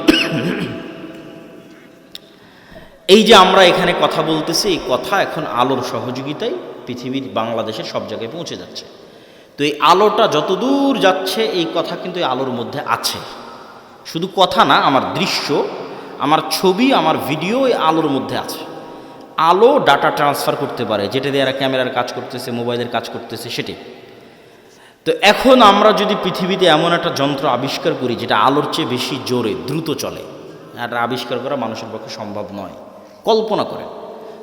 এই যে আমরা এখানে কথা বলতেছি, এই কথা এখন আলোর সহযোগিতায় পৃথিবীর বাংলাদেশের সব জায়গায় পৌঁছে যাচ্ছে। তো এই আলোটা যতদূর যাচ্ছে এই কথা কিন্তু এই আলোর মধ্যে আছে। শুধু কথা না, আমার দৃশ্য, আমার ছবি, আমার ভিডিও এই আলোর মধ্যে আছে। আলো ডাটা ট্রান্সফার করতে পারে, যেটা দিয়ে এরা ক্যামেরার কাজ করতেছে, মোবাইলের কাজ করতেছে, সেটাই। তো এখন আমরা যদি পৃথিবীতে এমন একটা যন্ত্র আবিষ্কার করি যেটা আলোর চেয়ে বেশি জোরে দ্রুত চলে, এটা আবিষ্কার করা মানুষের পক্ষে সম্ভব নয়। কল্পনা করেন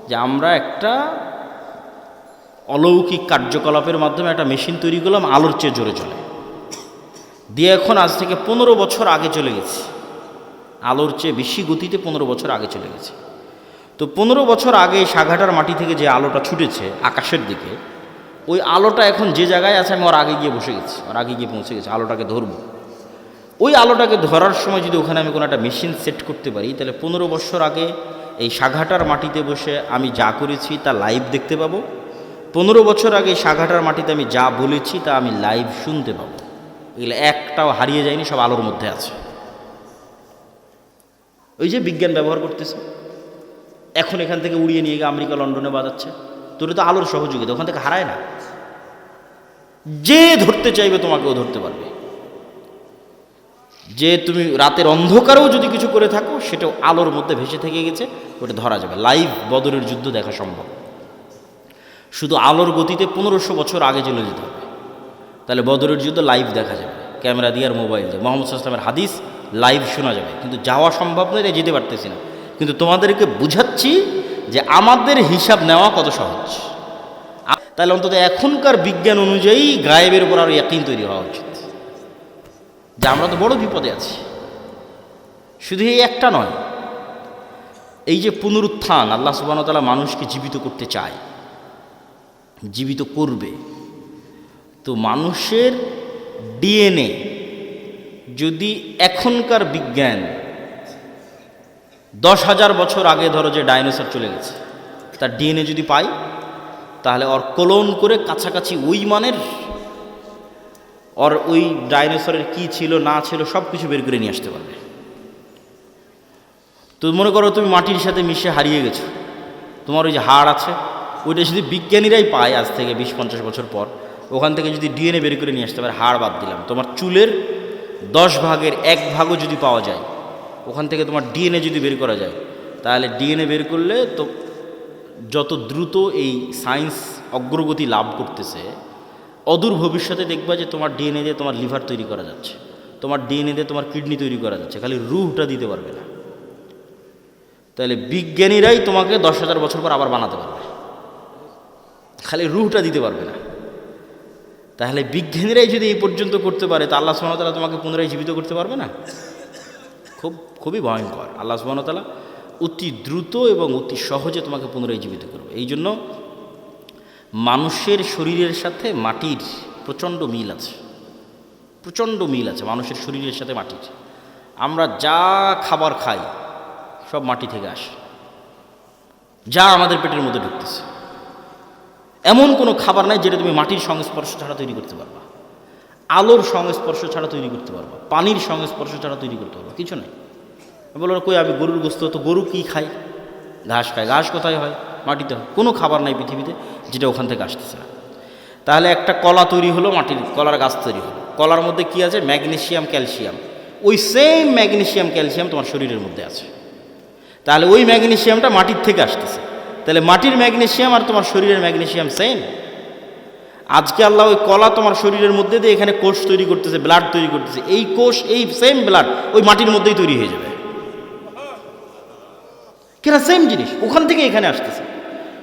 যে আমরা একটা অলৌকিক কার্যকলাপের মাধ্যমে একটা মেশিন তৈরি করলাম আলোর চেয়ে জোরে চলে, দিয়ে এখন আজ থেকে 15 বছর আগে চলে গেছি, আলোর চেয়ে বেশি গতিতে 15 বছর আগে চলে গেছে। তো 15 বছর আগে সাঘাটার মাটি থেকে যে আলোটা ছুটেছে আকাশের দিকে, ওই আলোটা এখন যে জায়গায় আছে আমি ওর আগে গিয়ে বসে গেছি, ওর আগে গিয়ে পৌঁছে গেছি, আলোটাকে ধরবো। ওই আলোটাকে ধরার সময় যদি ওখানে আমি কোনো একটা মেশিন সেট করতে পারি, তাহলে 15 বছর আগে এই সাঘাটার মাটিতে বসে আমি যা করেছি তা লাইভ দেখতে পাবো। 15 বছর আগে সাঘাটার মাটিতে আমি যা বলেছি তা আমি লাইভ শুনতে পাবো। এগুলো একটাও হারিয়ে যায়নি, সব আলোর মধ্যে আছে। ওই যে বিজ্ঞান ব্যবহার করতেছে, এখন এখান থেকে উড়িয়ে নিয়ে গিয়ে আমেরিকা লন্ডনে বাজাচ্ছে, তোর তো আলোর সহযোগিতা, ওখান থেকে হারায় না। যে ধরতে চাইবে তোমাকেও ধরতে পারবে। যে তুমি রাতের অন্ধকারেও যদি কিছু করে থাকো সেটাও আলোর মধ্যে ভেসে থেকে গেছে, ওটা ধরা যাবে। লাইভ বদরের যুদ্ধ দেখা সম্ভব, শুধু আলোর গতিতে 1500 বছর আগে চলে যেতে হবে, তাহলে বদরের যুদ্ধ লাইভ দেখা যাবে ক্যামেরা দিয়ে আর মোবাইল দিয়ে। মুহাম্মদ সাল্লাল্লাহু আলাইহি ওয়াসাল্লামের হাদিস লাইভ শোনা যাবে, কিন্তু যাওয়া সম্ভব নয়, তাই যেতে পারতেছি না। কিন্তু তোমাদেরকে বুঝাচ্ছি যে আমাদের হিসাব নেওয়া কত সহজ। তাহলে অন্তত এখনকার বিজ্ঞান অনুযায়ী গায়েবের উপর আরও ইয়াকিন তৈরি হওয়া উচিত যে আমরা তো বড় বিপদে আছি। শুধু এই একটা নয়, এই যে পুনরুত্থান, আল্লাহ সুবহানাহু ওয়া তাআলা মানুষকে জীবিত করতে চায়, জীবিত করবে। তো মানুষের ডিএনএ যদি এখনকার বিজ্ঞান 10,000 বছর আগে ধরো যে ডাইনোসর চলে গেছে তার ডিএনএ যদি পাই, তাহলে ওর ক্লোন করে কাছাকাছি ওই মানের, ওর ওই ডাইনোসরের কি ছিল না ছিল সব কিছু বের করে নিয়ে আসতে পারবে। তো মনে করো তুমি মাটির সাথে মিশে হারিয়ে গেছো, তোমার ওই যে হাড় আছে ওইটা যদি বিজ্ঞানীরাই পায় আজ থেকে 20-50 বছর পর, ওখান থেকে যদি ডিএনএ বের করে নিয়ে আসতে পারে, হাড় বাদ দিলাম, তোমার চুলের 10 ভাগের 1 ভাগও যদি পাওয়া যায়, ওখান থেকে তোমার ডিএনএ যদি বের করা যায়, তাহলে ডিএনএ বের করলে তো যত দ্রুত এই সায়েন্স অগ্রগতি লাভ করতেছে, অদূর ভবিষ্যতে দেখবা যে তোমার ডিএনএ দিয়ে তোমার লিভার তৈরি করা যাচ্ছে, তোমার ডিএনএ দিয়ে তোমার কিডনি তৈরি করা যাচ্ছে, খালি রুহটা দিতে পারবে না। তাহলে বিজ্ঞানীরাই তোমাকে 10,000 বছর পর আবার বানাতে পারবে, খালি রুহটা দিতে পারবে না। তাহলে বিজ্ঞানীরাই যদি এই পর্যন্ত করতে পারে, তা আল্লাহ সুবহানাহু ওয়া তাআলা তোমাকে পুনরায় জীবিত করতে পারবে না? খুবই ভয়ঙ্কর। আল্লাহ সুবহানাহু ওয়া তাআলা অতি দ্রুত এবং অতি সহজে তোমাকে পুনরায় জীবিত করবে। এই জন্য মানুষের শরীরের সাথে মাটির প্রচণ্ড মিল আছে, প্রচণ্ড মিল আছে মানুষের শরীরের সাথে মাটির। আমরা যা খাবার খাই সব মাটি থেকে আসে, যা আমাদের পেটের মধ্যে ঢুকতেছে, এমন কোনো খাবার নাই যেটা তুমি মাটির সংস্পর্শ ছাড়া তৈরি করতে পারবা, আলোর সংস্পর্শ ছাড়া তৈরি করতে পারবা, পানির সংস্পর্শ ছাড়া তৈরি করতে পারবা, কিছু নাই। বলো কই আমি গরুর গোস্ত, তো গরু কি খায়? ঘাস খায়। ঘাস কোথায় হয়? মাটিতে হয়। কোনো খাবার নাই পৃথিবীতে যেটা ওখান থেকে আসতেছে না। তাহলে একটা কলা তৈরি হলো, মাটির কলার গাছ তৈরি হলো, কলার মধ্যে কি আছে? Magnesium, calcium. ওই সেম ম্যাগনেসিয়াম ক্যালসিয়াম তোমার শরীরের মধ্যে আছে। তাহলে ওই ম্যাগনেসিয়ামটা মাটির থেকে আসতেছে, তাহলে মাটির ম্যাগনেসিয়াম আর তোমার শরীরের ম্যাগনেসিয়াম সেম। আজকে আল্লাহ ওই কলা তোমার শরীরের মধ্যে দিয়ে এখানে কোষ তৈরি করতেছে, ব্লাড তৈরি করতেছে, এই কোষ এই সেম ব্লাড ওই মাটির মধ্যেই তৈরি হয়ে যাবে। কেন? সেম জিনিস ওখান থেকে এখানে আসতেছে।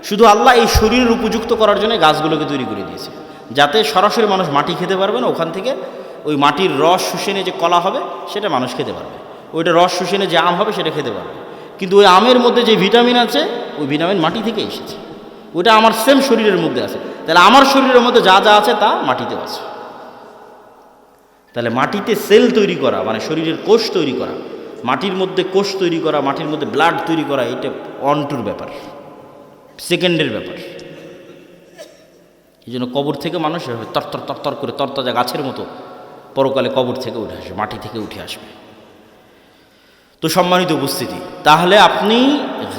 শুধু আল্লাহ এই শরীরের উপযুক্ত করার জন্য গাছগুলোকে তৈরি করে দিয়েছে, যাতে সরাসরি মানুষ মাটি খেতে পারবে না, ওখান থেকে ওই মাটির রস শুষেনে যে কলা হবে সেটা মানুষ খেতে পারবে, ওইটা রস শুষেনে যে আম হবে সেটা খেতে পারবে। কিন্তু ওই আমের মধ্যে যে ভিটামিন আছে ওই ভিটামিন মাটি থেকে এসেছে, ওইটা আমার সেম শরীরের মধ্যে আছে। তাহলে আমার শরীরের মধ্যে যা যা আছে তা মাটিতেও আছে। তাহলে মাটিতে সেল তৈরি করা মানে শরীরের কোষ তৈরি করা, মাটির মধ্যে কোষ তৈরি করা, মাটির মধ্যে ব্লাড তৈরি করা, এটা অনটুর ব্যাপার, সেকেন্ডের ব্যাপার। এই জন্য কবর থেকে মানুষ তরতর তরতর করে তরতাজা গাছের মতো পরকালে কবর থেকে উঠে আসবে, মাটি থেকে উঠে আসবে। তো সম্মানিত উপস্থিতি, তাহলে আপনি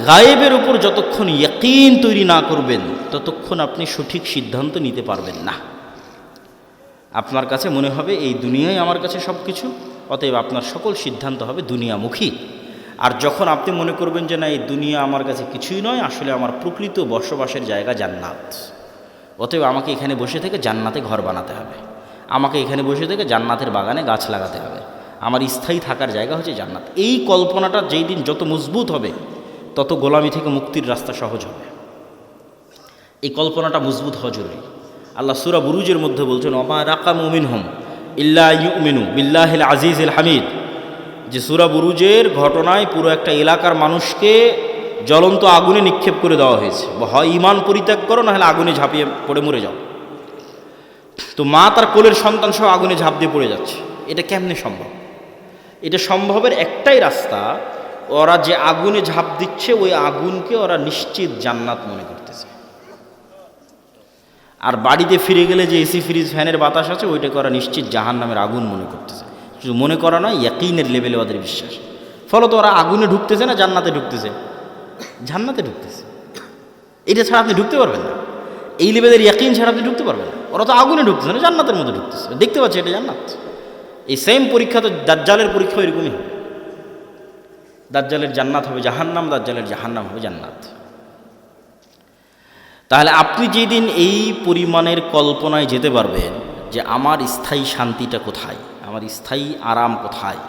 গায়েবের উপর যতক্ষণ ইয়াকিন তৈরি না করবেন ততক্ষণ আপনি সঠিক সিদ্ধান্ত নিতে পারবেন না। আপনার কাছে মনে হবে এই দুনিয়ায় আমার কাছে সব কিছু, অতএব আপনার সকল সিদ্ধান্ত হবে দুনিয়ামুখী। আর যখন আপনি মনে করবেন যে না এই দুনিয়া আমার কাছে কিছুই নয়, আসলে আমার প্রকৃত বসবাসের জায়গা জান্নাত, অতএব আমাকে এখানে বসে থেকে জান্নাতে ঘর বানাতে হবে, আমাকে এখানে বসে থেকে জান্নাতের বাগানে গাছ লাগাতে হবে, আমার স্থায়ী থাকার জায়গা হচ্ছে জান্নাত। এই কল্পনাটা যেই দিন যত মজবুত হবে তত গোলামি থেকে মুক্তির রাস্তা সহজ হবে। এই কল্পনাটা মজবুত হওয়া জরুরি। আল্লাহ সূরা বুরুজের মধ্যে বলছেন ওমা রাকামু মিনহুম ইল্লা ইউমিনু বিল্লাহিল আজিজিল হামিদ, যে সূরা বুরুজের ঘটনায় পুরো একটা এলাকার মানুষকে জ্বলন্ত আগুনে নিক্ষেপ করে দেওয়া হয়েছে, হয় ইমান পরিত্যাগ করো না হলে আগুনে ঝাঁপিয়ে পড়ে মরে যাও। তো মা তার কোলের সন্তান সহ আগুনে ঝাঁপ দিয়ে পড়ে যাচ্ছে। এটা কেমনে সম্ভব? এটা সম্ভবের একটাই রাস্তা, ওরা যে আগুনে ঝাঁপ দিচ্ছে ওই আগুনকে ওরা নিশ্চিত জান্নাত মনে করতেছে, আর বাড়িতে ফিরে গেলে যে এসি ফ্রিজ ফ্যানের বাতাস আছে ওইটাকে ওরা নিশ্চিত জাহান্নামের আগুন মনে করতেছে। শুধু মনে করা নয়, ইয়াকিনের লেভেলে ওদের বিশ্বাস। ফলত ওরা আগুনে ঢুকতেছে না জান্নাতে ঢুকতেছে? জান্নাতে ঢুকতেছে। এটা ছাড়া আপনি ঢুকতে পারবেন না, এই লেভেলের ইয়াকিন ছাড়া আপনি ঢুকতে পারবেন না। ওরা তো আগুনে ঢুকতেছে না, জান্নাতের মধ্যে ঢুকতেছে, দেখতে পাচ্ছে এটা জান্নাত। এই সেম পরীক্ষা তো দাজ্জালের পরীক্ষা এরকমই হবে। দাজ্জালের জান্নাত হবে জাহান্নাম, দাজ্জালের জাহান্নাম হবে জান্নাত। তাহলে আপনি যেদিন এই পরিমাণের কল্পনায় যেতে পারবেন যে আমার স্থায়ী শান্তিটা কোথায়, আমার স্থায়ী আরাম কোথায়,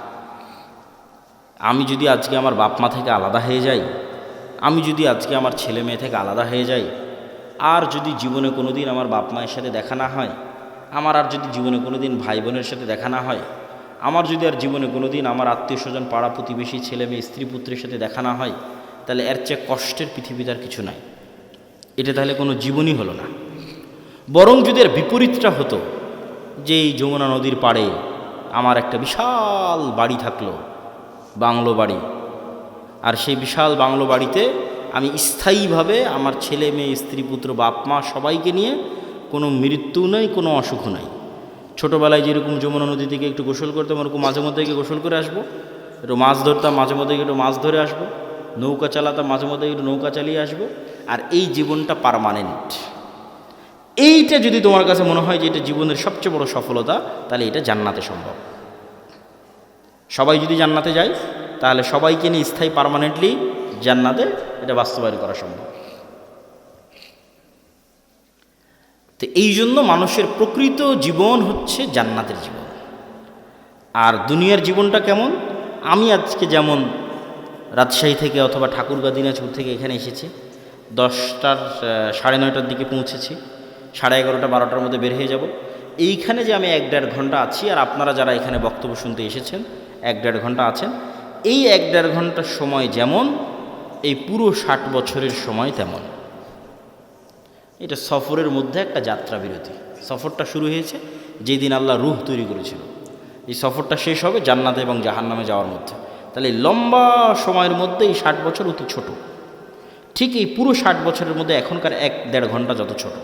আমি যদি আজকে আমার বাপ মা থেকে আলাদা হয়ে যাই, আমি যদি আজকে আমার ছেলে মেয়ে থেকে আলাদা হয়ে যাই, আর যদি জীবনে কোনো দিন আমার বাপ মায়ের সাথে দেখা না হয়, আমার আর যদি জীবনে কোনো দিন ভাই বোনের সাথে দেখা না হয়, আমার যদি আর জীবনে কোনো দিন আমার আত্মীয় স্বজন পাড়া প্রতিবেশী ছেলে মেয়ে স্ত্রী পুত্রের সাথে দেখা না হয়, তাহলে এর চেয়ে কষ্টের পৃথিবীতে আর কিছু নাই। এটা তাহলে কোনো জীবনই হলো না। বরং যদি এর বিপরীতটা হতো, যে এই যমুনা নদীর পাড়ে আমার একটা বিশাল বাড়ি থাকলো, বাংলো বাড়ি, আর সেই বিশাল বাংলো বাড়িতে আমি স্থায়ীভাবে আমার ছেলে মেয়ে স্ত্রী পুত্র বাপ মা সবাইকে নিয়ে, কোনো মৃত্যু নেই, কোনো অসুখ নাই। ছোটোবেলায় যেরকম যমুনা নদী থেকে একটু গোসল করতাম, ওরকম মাঝে মধ্যে গিয়ে গোসল করে আসবো, একটু মাছ ধরতাম, মাঝে মধ্যে একটু মাছ ধরে আসবো, নৌকা চালাতাম, মাঝে মধ্যে একটু নৌকা চালিয়ে আসবো। আর এই জীবনটা পার্মানেন্ট। এইটা যদি তোমার কাছে মনে হয় যে এটা জীবনের সবচেয়ে বড় সফলতা, তাহলে এটা জান্নাতে সম্ভব। সবাই যদি জান্নাতে যায় তাহলে সবাইকে নিয়ে স্থায়ী পার্মানেন্টলি জান্নাতে এটা বাস্তবায়ন করা সম্ভব। তো এই জন্য মানুষের প্রকৃত জীবন হচ্ছে জান্নাতের জীবন। আর দুনিয়ার জীবনটা কেমন? আমি আজকে যেমন রাজশাহী থেকে অথবা ঠাকুরগাঁ দিনাজপুর থেকে এখানে এসেছি, 10টার 9:30টার দিকে পৌঁছেছি, 11:30 12টার মধ্যে বের হয়ে যাব। এইখানে যে আমি 1-1.5 ঘন্টা আছি, আর আপনারা যারা এখানে বক্তব্য শুনতে এসেছেন 1-1.5 ঘন্টা আছেন, এই 1-1.5 ঘন্টার সময় যেমন এই পুরো 60 বছরের সময় তেমন। এটা সফরের মধ্যে একটা যাত্রা বিরতি। সফরটা শুরু হয়েছে যেদিন আল্লাহ রূহ তৈরি করেছিল, এই সফরটা শেষ হবে জান্নাতে এবং জাহান্নামে যাওয়ার মধ্যে। তাহলে এই লম্বা সময়ের মধ্যে এই 60 বছর অতি ছোট। ঠিক এই পুরো 60 বছরের মধ্যে এখনকার 1-1.5 ঘন্টা যত ছোট।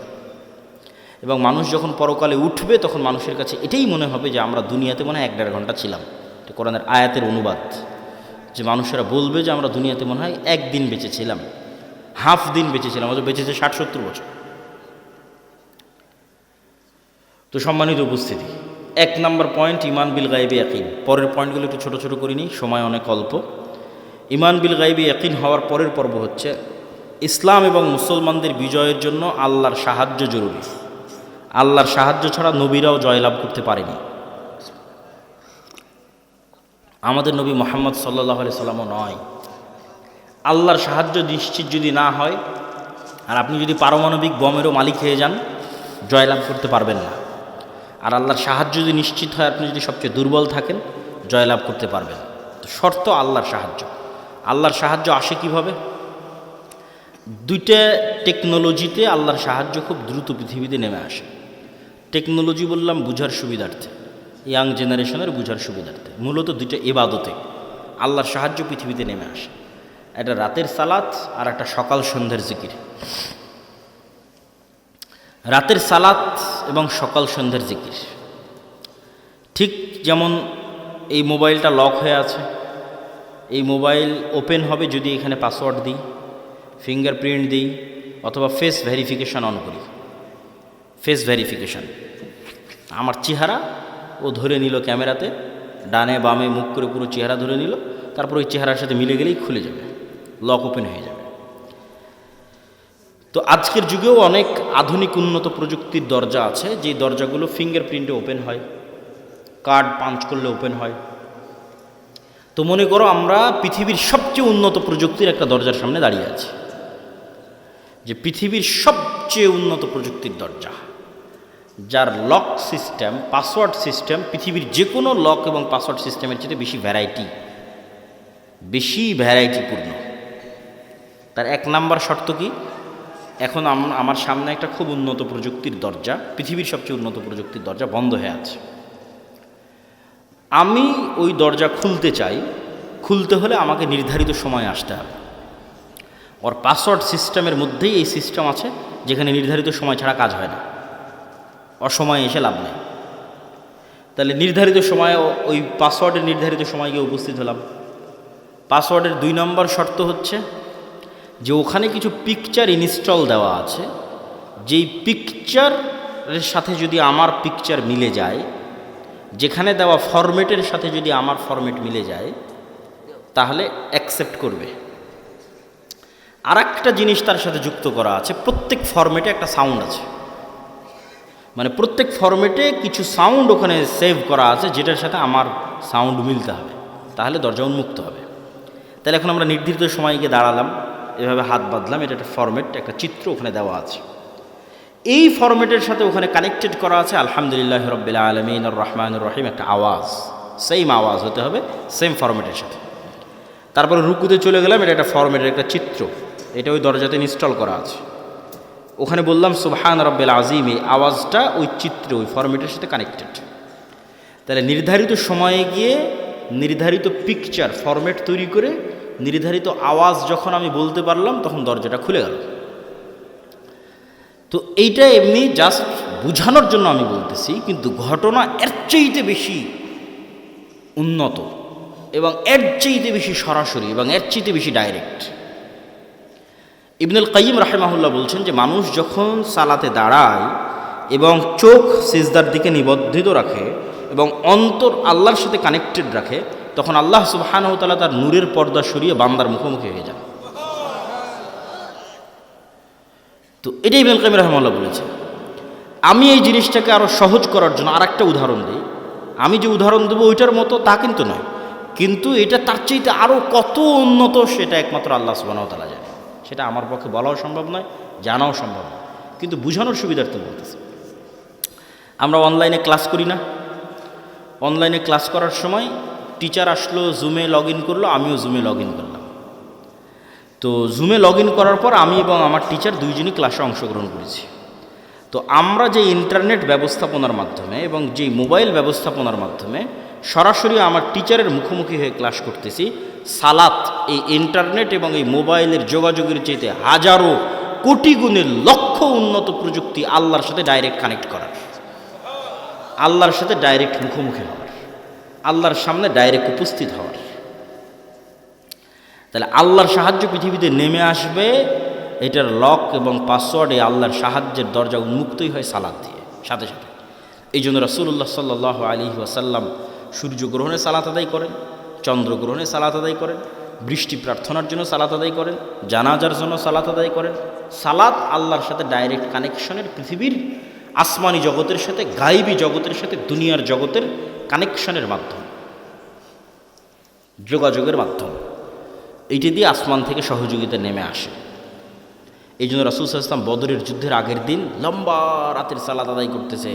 এবং মানুষ যখন পরকালে উঠবে তখন মানুষের কাছে এটাই মনে হবে যে আমরা দুনিয়াতে মনে হয় 1-1.5 ঘন্টা ছিলাম। এটা কোরআনের আয়াতের অনুবাদ, যে মানুষেরা বলবে যে আমরা দুনিয়াতে মনে হয় 1 দিন বেঁচেছিলাম, হাফ দিন বেঁচেছিলাম, অথচ বেঁচেছে 60-70 বছর। তো সম্মানিত উপস্থিতি, 1 নম্বর পয়েন্ট ইমান বিল গায়বি ইয়াকিন। পরের পয়েন্টগুলো একটু ছোটো ছোটো করিনি, সময় অনেক অল্প। ইমান বিল গায়বি ইয়াকিন হওয়ার পরের পর্ব হচ্ছে ইসলাম এবং মুসলমানদের বিজয়ের জন্য আল্লাহর সাহায্য জরুরি। আল্লাহর সাহায্য ছাড়া নবীরাও জয়লাভ করতে পারেনি। আমাদের নবী মুহাম্মদ সাল্লাল্লাহু আলাইহি সাল্লামও নয়। আল্লাহর সাহায্য নিশ্চিত যদি না হয়, আর আপনি যদি পারমাণবিক বমেরও মালিক হয়ে যান, জয়লাভ করতে পারবেন না। আর আল্লাহর সাহায্য যদি নিশ্চিত হয়, আপনি যদি সবচেয়ে দুর্বল থাকেন, জয়লাভ করতে পারবেন। তো শর্ত আল্লাহর সাহায্য। আল্লাহর সাহায্য আসে কিভাবে? দুইটা টেকনোলজিতে আল্লাহর সাহায্য খুব দ্রুত পৃথিবীতে নেমে আসে। টেকনোলজি বললাম বুঝার সুবিধার্থে, ইয়াং জেনারেশনের বুঝার সুবিধার্থে। মূলত দুইটা ইবাদতে আল্লাহর সাহায্য পৃথিবীতে নেমে আসে। একটা রাতের সালাত আর একটা সকাল সন্ধ্যের জিকির। রাতের সালাত এবং সকাল সন্ধ্যের জিকির ঠিক যেমন এই মোবাইলটা লক হয়ে আছে, এই মোবাইল ওপেন হবে যদি এখানে পাসওয়ার্ড দিই, ফিঙ্গারপ্রিন্ট দিই, অথবা ফেস ভেরিফিকেশান অন করি। ফেস ভেরিফিকেশান, আমার চেহারা ও ধরে নিল ক্যামেরাতে, ডানে বামে মুখ করে পুরো চেহারা ধরে নিল, তারপর ওই চেহারার সাথে মিলে গেলেই খুলে যাবে, লক ওপেন হয়ে যাবে। তো আজকের যুগেও অনেক আধুনিক উন্নত প্রযুক্তির দরজা আছে, যেই দরজাগুলো ফিঙ্গারপ্রিন্টে ওপেন হয়, কার্ড পাঞ্চ করলে ওপেন হয়। তো মনে করো আমরা পৃথিবীর সবচেয়ে উন্নত প্রযুক্তির একটা দরজার সামনে দাঁড়িয়ে আছি, যে পৃথিবীর সবচেয়ে উন্নত প্রযুক্তির দরজা, যার লক সিস্টেম, পাসওয়ার্ড সিস্টেম পৃথিবীর যে কোনো লক এবং পাসওয়ার্ড সিস্টেমের চেয়ে বেশি ভ্যারাইটিপূর্ণ। তার এক নাম্বার শর্ত কি? এখন আমার সামনে একটা খুব উন্নত প্রযুক্তির দরজা, পৃথিবীর সবচেয়ে উন্নত প্রযুক্তির দরজা বন্ধ হয়ে আছে। আমি ওই দরজা খুলতে চাই, খুলতে হলে আমাকে নির্ধারিত সময় আসতে হবে। ওর পাসওয়ার্ড সিস্টেমের মধ্যেই এই সিস্টেম আছে, যেখানে নির্ধারিত সময় ছাড়া কাজ হয় না, অসময়ে এসে লাভ নেই। তাহলে নির্ধারিত সময়ে ওই পাসওয়ার্ডের নির্ধারিত সময় গিয়ে উপস্থিত হলাম। পাসওয়ার্ডের 2 নম্বর শর্ত হচ্ছে যে ওখানে কিছু পিকচার ইনস্টল দেওয়া আছে, যেই পিকচারের সাথে যদি আমার পিকচার মিলে যায়, যেখানে দেওয়া ফরম্যাটের সাথে যদি আমার ফরম্যাট মিলে যায়, তাহলে অ্যাকসেপ্ট করবে। আর একটা জিনিস তার সাথে যুক্ত করা আছে, প্রত্যেক ফরম্যাটে একটা সাউন্ড আছে, মানে প্রত্যেক ফরম্যাটে কিছু সাউন্ড ওখানে সেভ করা আছে, যেটার সাথে আমার সাউন্ড মিলতে হবে, তাহলে দরজা উন্মুক্ত হবে। তাহলে এখন আমরা নির্ধারিত সময় গিয়ে দাঁড়ালাম, এভাবে হাত বাঁধলাম, এটা একটা ফরম্যাট, একটা চিত্র ওখানে দেওয়া আছে। এই ফরম্যাটের সাথে ওখানে কানেক্টেড করা আছে আলহামদুলিল্লাহ রাব্বিল আলামিন আর রহমানুর রহিম, একটা আওয়াজ, সেম আওয়াজ হতে হবে, সেম ফরম্যাটের সাথে। তারপরে রুকুতে চলে গেলাম, এটা একটা ফরম্যাটের একটা চিত্র, এটা ওই দরজাতে ইনস্টল করা আছে। ওখানে বললাম সুবহান রাব্বিল আযীম, এই আওয়াজটা ওই চিত্র, ওই ফরম্যাটের সাথে কানেক্টেড। তাহলে নির্ধারিত সময়ে গিয়ে নির্ধারিত পিকচার ফরম্যাট তৈরি করে নির্ধারিত আওয়াজ যখন আমি বলতে পারলাম, তখন দরজাটা খুলে গেল। তো এইটা এমনি জাস্ট বোঝানোর জন্য আমি বলতেছি, কিন্তু ঘটনা এর চাইতে বেশি উন্নত এবং এর চাইতে বেশি সরাসরি এবং এর চাইতে বেশি ডাইরেক্ট। ইবনুল কাইয়িম রাহিমাহুল্লাহ বলছেন যে মানুষ যখন সালাতে দাঁড়ায় এবং চোখ সিজদার দিকে নিবদ্ধিত রাখে এবং অন্তর আল্লাহর সাথে কানেক্টেড রাখে, তখন আল্লাহ সুবহানাহু ওয়া তাআলা তার নূরের পর্দা সরিয়ে বান্দার মুখোমুখি হয়ে যান। তো এটাই ইবনুল কাইয়িম রাহিমাহুল্লাহ বলেছেন। আমি এই জিনিসটাকে আরও সহজ করার জন্য আর একটা উদাহরণ দিই। আমি যে উদাহরণ দেবো ওইটার মতো তা কিন্তু নয়, কিন্তু এটা তার চাইতে আরও কত উন্নত সেটা একমাত্র আল্লাহ সুবহানাহু ওয়া তাআলা জানে। সেটা আমার পক্ষে বলাও সম্ভব নয়, জানাও সম্ভব নয়, কিন্তু বোঝানোর সুবিধার্থে বলতেছি। আমরা অনলাইনে ক্লাস করি না? অনলাইনে ক্লাস করার সময় টিচার আসলো, জুমে লগ ইন করলো, আমিও জুমে লগ ইন করলাম। তো জুমে লগ ইন করার পর আমি এবং আমার টিচার দুইজনই ক্লাসে অংশগ্রহণ করেছি। তো আমরা যে ইন্টারনেট ব্যবস্থাপনার মাধ্যমে এবং যে মোবাইল ব্যবস্থাপনার মাধ্যমে সরাসরি আমার টিচারের মুখোমুখি হয়ে ক্লাস করতেছি, সালাত এই ইন্টারনেট এবং এই মোবাইলের যোগাযোগের চাইতে হাজারো কোটি গুণের লক্ষ উন্নত প্রযুক্তি আল্লাহর সাথে ডাইরেক্ট কানেক্ট করার, আল্লাহর সাথে ডাইরেক্ট মুখোমুখি হওয়ার, আল্লাহর সামনে ডাইরেক্ট উপস্থিত হওয়ার। তাহলে আল্লাহর সাহায্য পৃথিবীতে নেমে আসবে, এটার লক এবং পাসওয়ার্ড এই আল্লাহর সাহায্যের দরজা উন্মুক্তই হয় সালাত দিয়ে সাথে সাথে। এই জন্য রাসূলুল্লাহ সাল্লাল্লাহু আলাইহি ওয়াসাল্লাম সূর্যগ্রহণে সালাত আদায় করেন, চন্দ্রগ্রহণে সালাত আদায় করেন, বৃষ্টি প্রার্থনার জন্য সালাত আদায় করেন, জানাজার জন্য সালাত আদায় করেন। সালাত আল্লাহর সাথে ডাইরেক্ট কানেকশনের পৃথিবীর আসমানি জগতের সাথে, গায়েবী জগতের সাথে দুনিয়ার জগতের কানেকশনের মাধ্যম, যোগাযোগের মাধ্যম। এইটা দিয়ে আসমান থেকে সহযোগিতা নেমে আসে। এই জন্য রাসূল সাল্লাল্লাহু আলাইহি ওয়াসাল্লাম বদরের যুদ্ধের আগের দিন লম্বা রাতের সালাত আদায় করতেছে।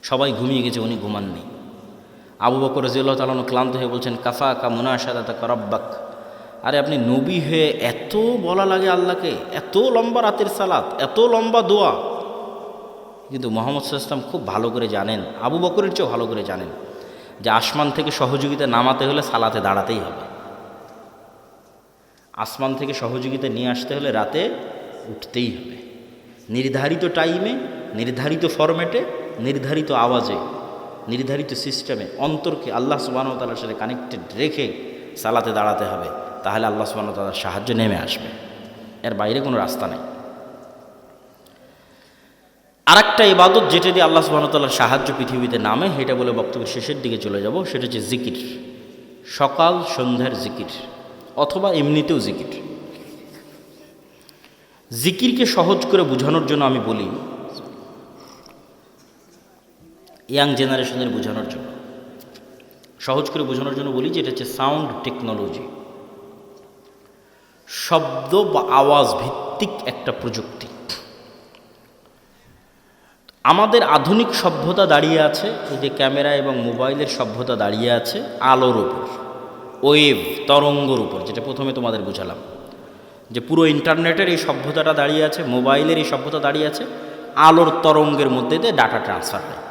সবাই ঘুমিয়ে গেছে, উনি ঘুমাননি। আবু বকর রাদিয়াল্লাহু তাআলা ক্লান্ত হয়ে বলছেন, কাফা কা মুনাশাদাতাকা রাব্বাক, আরে আপনি নবী হয়ে এত বলা লাগে আল্লাহকে, এত লম্বা রাতের সালাত, এত লম্বা দোয়া। কিন্তু মুহাম্মদ সাল্লাল্লাহু আলাইহি ওয়াসাল্লাম খুব ভালো করে জানেন, আবু বকরের চেয়েও ভালো করে জানেন যে আসমান থেকে সহযোগিতা নামাতে হলে সালাতে দাঁড়াতেই হবে। আসমান থেকে সহযোগিতা নিয়ে আসতে হলে রাতে উঠতেই হবে, নির্ধারিত টাইমে, নির্ধারিত ফরম্যাটে, নির্ধারিত আওয়াজে, নির্ধারিত সিস্টেমে অন্তরকে আল্লাহ সুবহানাহু ওয়া তাআলার সাথে কানেক্টেড রেখে সালাতে দাঁড়াতে হবে। তাহলে আল্লাহ সুবহানাহু ওয়া তাআলার সাহায্য নেমে আসবে, এর বাইরে কোনো রাস্তা নাই। আরেকটা ইবাদত যেটা দিয়ে আল্লাহ সুবহানাহু ওয়া তাআলার সাহায্য পৃথিবীতে নামে, এটা বলে বক্তব্যের শেষের দিকে চলে যাব, সেটা হচ্ছে জিকির। সকাল সন্ধ্যার জিকির, অথবা এমনিতেও জিকির। জিকিরকে সহজ করে বোঝানোর জন্য আমি বলি, ইয়াং জেনারেশনের বোঝানোর জন্য, সহজ করে বোঝানোর জন্য বলি যে এটা হচ্ছে সাউন্ড টেকনোলজি, শব্দ বা আওয়াজ ভিত্তিক একটা প্রযুক্তি। আমাদের আধুনিক সভ্যতা দাঁড়িয়ে আছে এই যে ক্যামেরা এবং মোবাইলের সভ্যতা দাঁড়িয়ে আছে আলোর উপর, ওয়েভ, তরঙ্গর উপর, যেটা প্রথমে তোমাদের বুঝালাম যে পুরো ইন্টারনেটের এই সভ্যতাটা দাঁড়িয়ে আছে, মোবাইলের এই সভ্যতা দাঁড়িয়ে আছে আলোর তরঙ্গের মধ্যে দিয়ে ডাটা ট্রান্সফার হয়।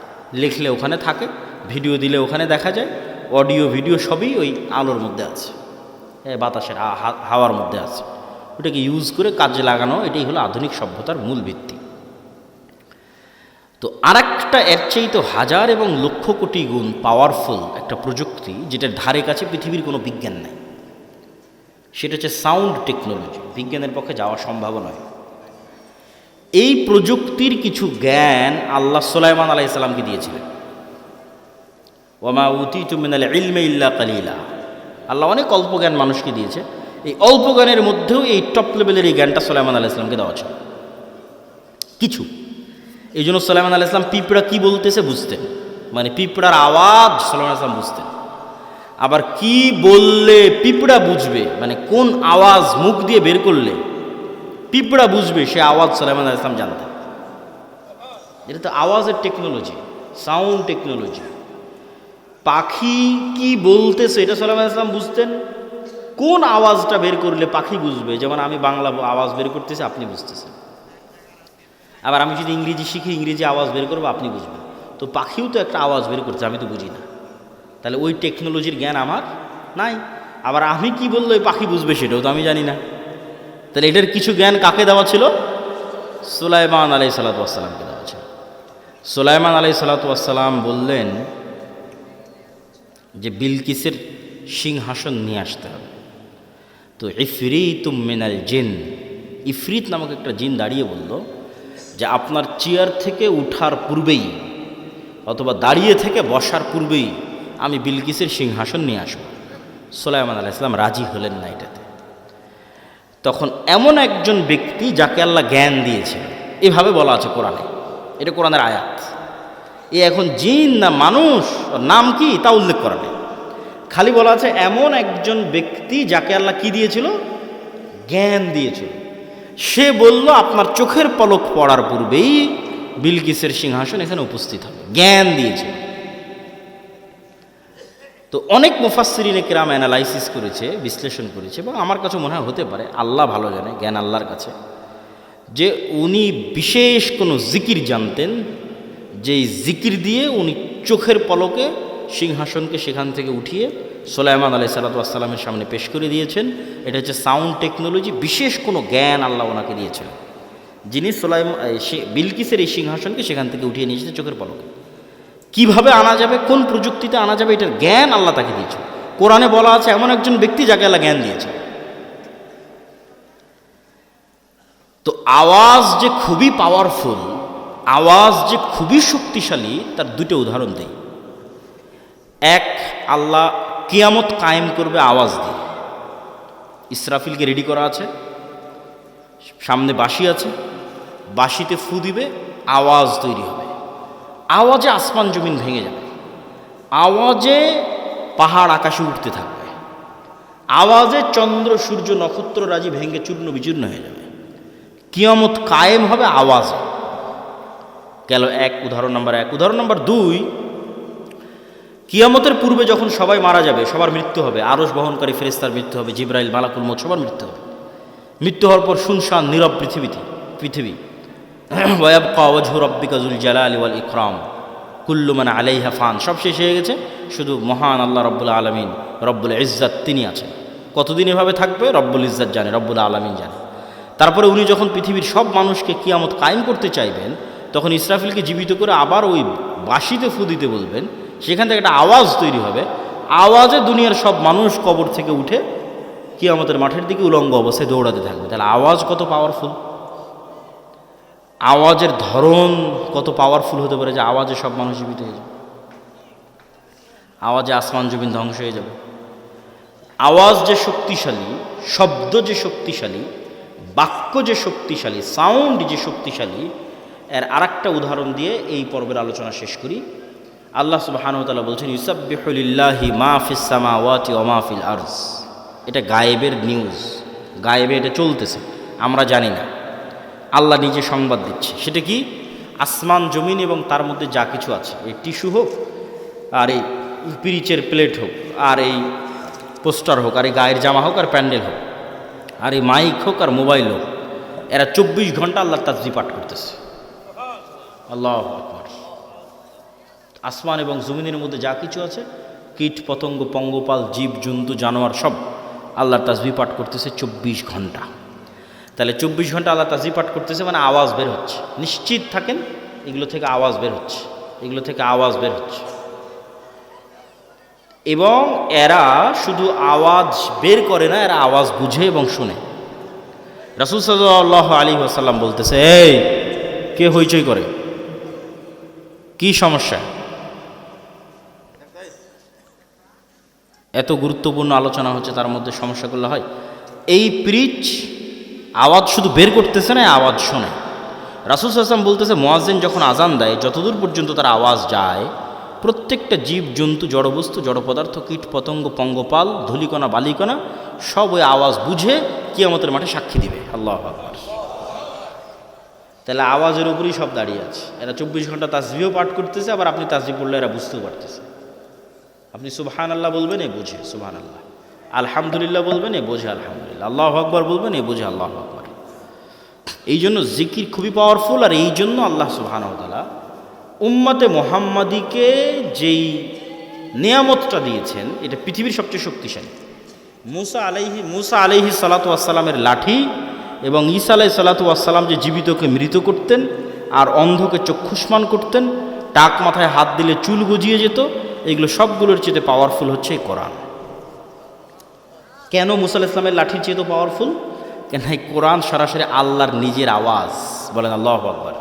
লিখলে ওখানে থাকে, ভিডিও দিলে ওখানে দেখা যায়, অডিও ভিডিও সবই ওই আলোর মধ্যে আছে, বাতাসের হাওয়ার মধ্যে আছে। ওটাকে ইউজ করে কাজে লাগানো, এটাই হলো আধুনিক সভ্যতার মূল ভিত্তি। তো আরেকটা এর চেয়ে তো হাজার এবং লক্ষ কোটি গুণ পাওয়ারফুল একটা প্রযুক্তি, যেটার ধারে কাছে পৃথিবীর কোনো বিজ্ঞান নেই, সেটা হচ্ছে সাউন্ড টেকনোলজি। বিজ্ঞানের পক্ষে যাওয়া সম্ভব নয়। এই প্রযুক্তির কিছু জ্ঞান আল্লাহ সুলাইমান আলাইহিস সালামকে দিয়েছিলেন। ওয়ামা উতীতু মিনাল ইলমি ইল্লা কালিলা, আল্লাহ অনেক অল্প জ্ঞান মানুষকে দিয়েছে। এই অল্প জ্ঞানের মধ্যেও এই টপ লেভেলের এই জ্ঞানটা সুলাইমান আলাইহিস সালামকে দেওয়া ছিল কিছু। এই জন্য সুলাইমান আলাইহিস সালাম পিঁপড়া কি বলতেছে বুঝতেন, মানে পিঁপড়ার আওয়াজ সুলাইমান আলাইহিস সালাম বুঝতেন। আবার কি বললে পিঁপড়া বুঝবে, মানে কোন আওয়াজ মুখ দিয়ে বের করলে পিঁপড়া বুঝবে, সে আওয়াজ সুলাইমান আলাইহিস সালাম জানতেন। এটা তো আওয়াজের টেকনোলজি, সাউন্ড টেকনোলজি। পাখি কি বলতেছে এটা সুলাইমান আলাইহিস সালাম বুঝতেন, কোন আওয়াজটা বের করলে পাখি বুঝবে, যেমন আমি বাংলা আওয়াজ বের করতেছি আপনি বুঝতেছেন, আবার আমি যদি ইংরেজি শিখি ইংরেজি আওয়াজ বের করবো আপনি বুঝবেন। তো পাখিও তো একটা আওয়াজ বের করছে, আমি তো বুঝি না, তাহলে ওই টেকনোলজির জ্ঞান আমার নাই। আবার আমি কি বললে ওই পাখি বুঝবে সেটাও তো আমি জানি না। তাহলে এটার কিছু জ্ঞান কাকে দেওয়া ছিল? সুলাইমান আলাইহিস সালাতু ওয়াস সালামকে দেওয়া ছিল। সুলাইমান আলাইহিস সালাতু ওয়াস সালাম বললেন যে বিলকিসের সিংহাসন নিয়ে আসতে হবে। তো ইফরিতুম মিনাল জিন, ইফরিত নামক একটা জিন দাঁড়িয়ে বলল যে আপনার চেয়ার থেকে উঠার পূর্বেই অথবা দাঁড়িয়ে থেকে বসার পূর্বেই আমি বিলকিসের সিংহাসন নিয়ে আসব। সুলাইমান আলাইহিস সালাম রাজি হলেন না এটাতে। তখন এমন একজন ব্যক্তি যাকে আল্লাহ জ্ঞান দিয়েছে, এভাবে বলা আছে কোরআনে, এটা কোরআনের আয়াত। এ এখন জিন না মানুষ, নাম কি তা উল্লেখ করা নেই, খালি বলা আছে এমন একজন ব্যক্তি যাকে আল্লাহ কি দিয়েছিল? জ্ঞান দিয়েছিল। সে বলল আপনার চোখের পলক পড়ার পূর্বেই বিলকিসের সিংহাসন এখানে উপস্থিত হবে, জ্ঞান দিয়েছে। তো অনেক মুফাসসিরিনে কেরাম অ্যানালাইসিস করেছে, বিশ্লেষণ করেছে, এবং আমার কাছে মনে হয় হতে পারে, আল্লাহ ভালো জানে, জ্ঞান আল্লাহর কাছে, যে উনি বিশেষ কোনো জিকির জানতেন, যেই জিকির দিয়ে উনি চোখের পলকে সিংহাসনকে সেখান থেকে উঠিয়ে সুলাইমান আলাইহিস সালাতু ওয়াস সালামের সামনে পেশ করে দিয়েছেন। এটা হচ্ছে সাউন্ড টেকনোলজি, বিশেষ কোনো জ্ঞান আল্লাহ ওনাকে দিয়েছেন, যিনি বিলকিসের এই সিংহাসনকে সেখান থেকে উঠিয়ে নিয়েছেন চোখের পলকে। কিভাবে আনা যাবে, কোন প্রযুক্তিতে আনা যাবে, এটার জ্ঞান আল্লাহ তাকে দিয়েছে। কোরআনে বলা আছে এমন একজন ব্যক্তি যাকে আল্লাহ জ্ঞান দিয়েছে। তো আওয়াজ যে খুবই পাওয়ারফুল, আওয়াজ যে খুবই শক্তিশালী, তার দুটো উদাহরণ দেই। এক, আল্লাহ কিয়ামত কায়েম করবে আওয়াজ দিয়ে। ইসরাফিলকে রেডি করা আছে, সামনে বাঁশি আছে, বাঁশিতে ফু দিবে, আওয়াজ তৈরি হবে, আওয়াজে আসমান জমিন ভেঙে যাবে, আওয়াজে পাহাড় আকাশে উঠতে থাকবে, আওয়াজে চন্দ্র সূর্য নক্ষত্র রাজি ভেঙে চূর্ণ বিচূর্ণ হয়ে যাবে। কিয়ামত কায়েম হবে আওয়াজে। গেল এক, উদাহরণ নাম্বার 1। উদাহরণ নাম্বার 2, কিয়ামতের পূর্বে যখন সবাই মারা যাবে, সবার মৃত্যু হবে, আরশ বহনকারী ফেরেশতার মৃত্যু হবে, জিবরাইল, মালাকুল মউত, সবার মৃত্যু হবে। মৃত্যু হওয়ার পর শুনশান নীরব পৃথিবী ওয়ায়াবকা ওয়াজহু রাব্বিকা যুল জালালি ওয়াল ইকরাম কুল্লু মান আলাইহা ফান, সব শেষ হয়ে গেছে, শুধু মহান আল্লাহ রব্বুল আলামিন, রব্বুল ইজ্জত তিনি আছেন। কতদিন এভাবে থাকবে রব্বুল ইজ্জত জানে, রব্বুল আলামিন জানে। তারপরে উনি যখন পৃথিবীর সব মানুষকে কিয়ামত কায়েম করতে চাইবেন, তখন ইসরাফিলকে জীবিত করে আবার ওই বাঁশিতে ফু দিতে বলবেন, সেখান থেকে একটা আওয়াজ তৈরি হবে, আওয়াজে দুনিয়ার সব মানুষ কবর থেকে উঠে কিয়ামতের মাঠের দিকে উলঙ্গ অবস্থায় দৌড়াতে থাকবে। তাহলে আওয়াজ কত পাওয়ারফুল, আওয়াজের ধরন কত পাওয়ারফুল হতে পারে যে আওয়াজে সব মানুষ জীবিত হয়ে যাবে, আওয়াজে আসমান জমিন ধ্বংস হয়ে যাবে। আওয়াজ যে শক্তিশালী, শব্দ যে শক্তিশালী, বাক্য যে শক্তিশালী, সাউন্ড যে শক্তিশালী, এর আরেকটা উদাহরণ দিয়ে এই পর্বের আলোচনা শেষ করি। আল্লাহ সুবহানাহু ওয়া তাআলা বলছেন, ইউসাব্বিহু লিল্লাহি মা ফিস সামাওয়াতি ওয়া মা ফিল আরজ। এটা গায়েবের নিউজ, গায়েবে এটা চলতেছে, আমরা জানি না, আল্লাহ নিজে সংবাদ দিচ্ছে। সেটা কি? আসমান জমিন এবং তার মধ্যে যা কিছু আছে, এই টিস্যু হোক, আর এই পিরিচের প্লেট হোক, আর এই পোস্টার হোক, আর এই গায়ের জামা হোক, আর প্যান্ডেল হোক, আর এই মাইক হোক, আর মোবাইল হোক, এরা 24 ঘন্টা আল্লাহর তাসবিহ পাঠ করতেছে। আল্লাহু আকবার। আসমান এবং জমিনের মধ্যে যা কিছু আছে, কীট পতঙ্গ, পঙ্গপাল, জীব জন্তু, জানোয়ার, সব আল্লাহর তাসবিহ পাঠ করতেছে 24 ঘন্টা। তাহলে 24 ঘন্টা আল্লাহ তাসবিহ পাঠ করতেছে, মানে আওয়াজ বের হচ্ছে। নিশ্চিত থাকেন এগুলো থেকে আওয়াজ বের হচ্ছে, এগুলো থেকে আওয়াজ বের হচ্ছে। এবং এরা শুধু আওয়াজ বের করে না, এরা আওয়াজ বুঝে এবং শুনে। রাসূল সাল্লাল্লাহু আলাইহি ওয়াসাল্লাম বলতেছে, এই কে হইচই করে, কি সমস্যা? এত গুরুত্বপূর্ণ আলোচনা হচ্ছে, তার মধ্যে সমস্যা করলে হয়? এই প্রিচ আওয়াজ শুধু বের করতেছে না, আওয়াজ শোনে। রাসূল সাল্লাল্লাহু আলাইহি ওয়াসাল্লাম বলতেছে, মুয়াজ্জিন যখন আজান দেয়, যতদূর পর্যন্ত তার আওয়াজ যায়, প্রত্যেকটা জীব জন্তু, জড়বস্তু, জড় পদার্থ, কীট পতঙ্গ, পঙ্গপাল, ধূলিকণা, বালিকণা, সব ওই আওয়াজ বুঝে কিয়ামতের মাঠে সাক্ষী দিবে। আল্লাহু আকবার। তাহলে আওয়াজের উপরেই সব দাঁড়িয়ে আছে। এরা 24 ঘন্টা তাসবিহও পাঠ করতেছে, আবার আপনি তাসবিহ পড়লে এরা বুঝতেও পারতেছে। আপনি সুবহানাল্লাহ বলবেন, এ বোঝে সুবহানাল্লাহ, আলহামদুলিল্লাহ বলবেন, এ বোঝে আলহামদুলিল্লাহ, আল্লাহু আকবার বলবেন, এ বোঝে আল্লাহু আকবার। এই জন্য জিকির খুবই পাওয়ারফুল। আর এই জন্য আল্লাহ সুবহানাহু ওয়া তাআলা উম্মতে মুহাম্মাদিকে যেই নিয়ামতটা দিয়েছেন, এটা পৃথিবীর সবচেয়ে শক্তিশালী। মুসা আলাইহি সালাতু ওয়াসসালামের লাঠি এবং ঈসা আলাইহিস সালাতু ওয়াসসালাম যে জীবিতকে মৃত করতেন, আর অন্ধকে চক্ষুষ্মান করতেন, টাক মাথায় হাত দিলে চুল গজিয়ে যেত, এগুলো সবগুলোর চেয়ে পাওয়ারফুল হচ্ছে এই কোরআন। কেন মুসা আলাইহিস সালামের লাঠির চেয়ে তো পাওয়ারফুল? কেন এই কোরআন সরাসরি আল্লাহর নিজের আওয়াজ। বলেন আল্লাহু আকবার।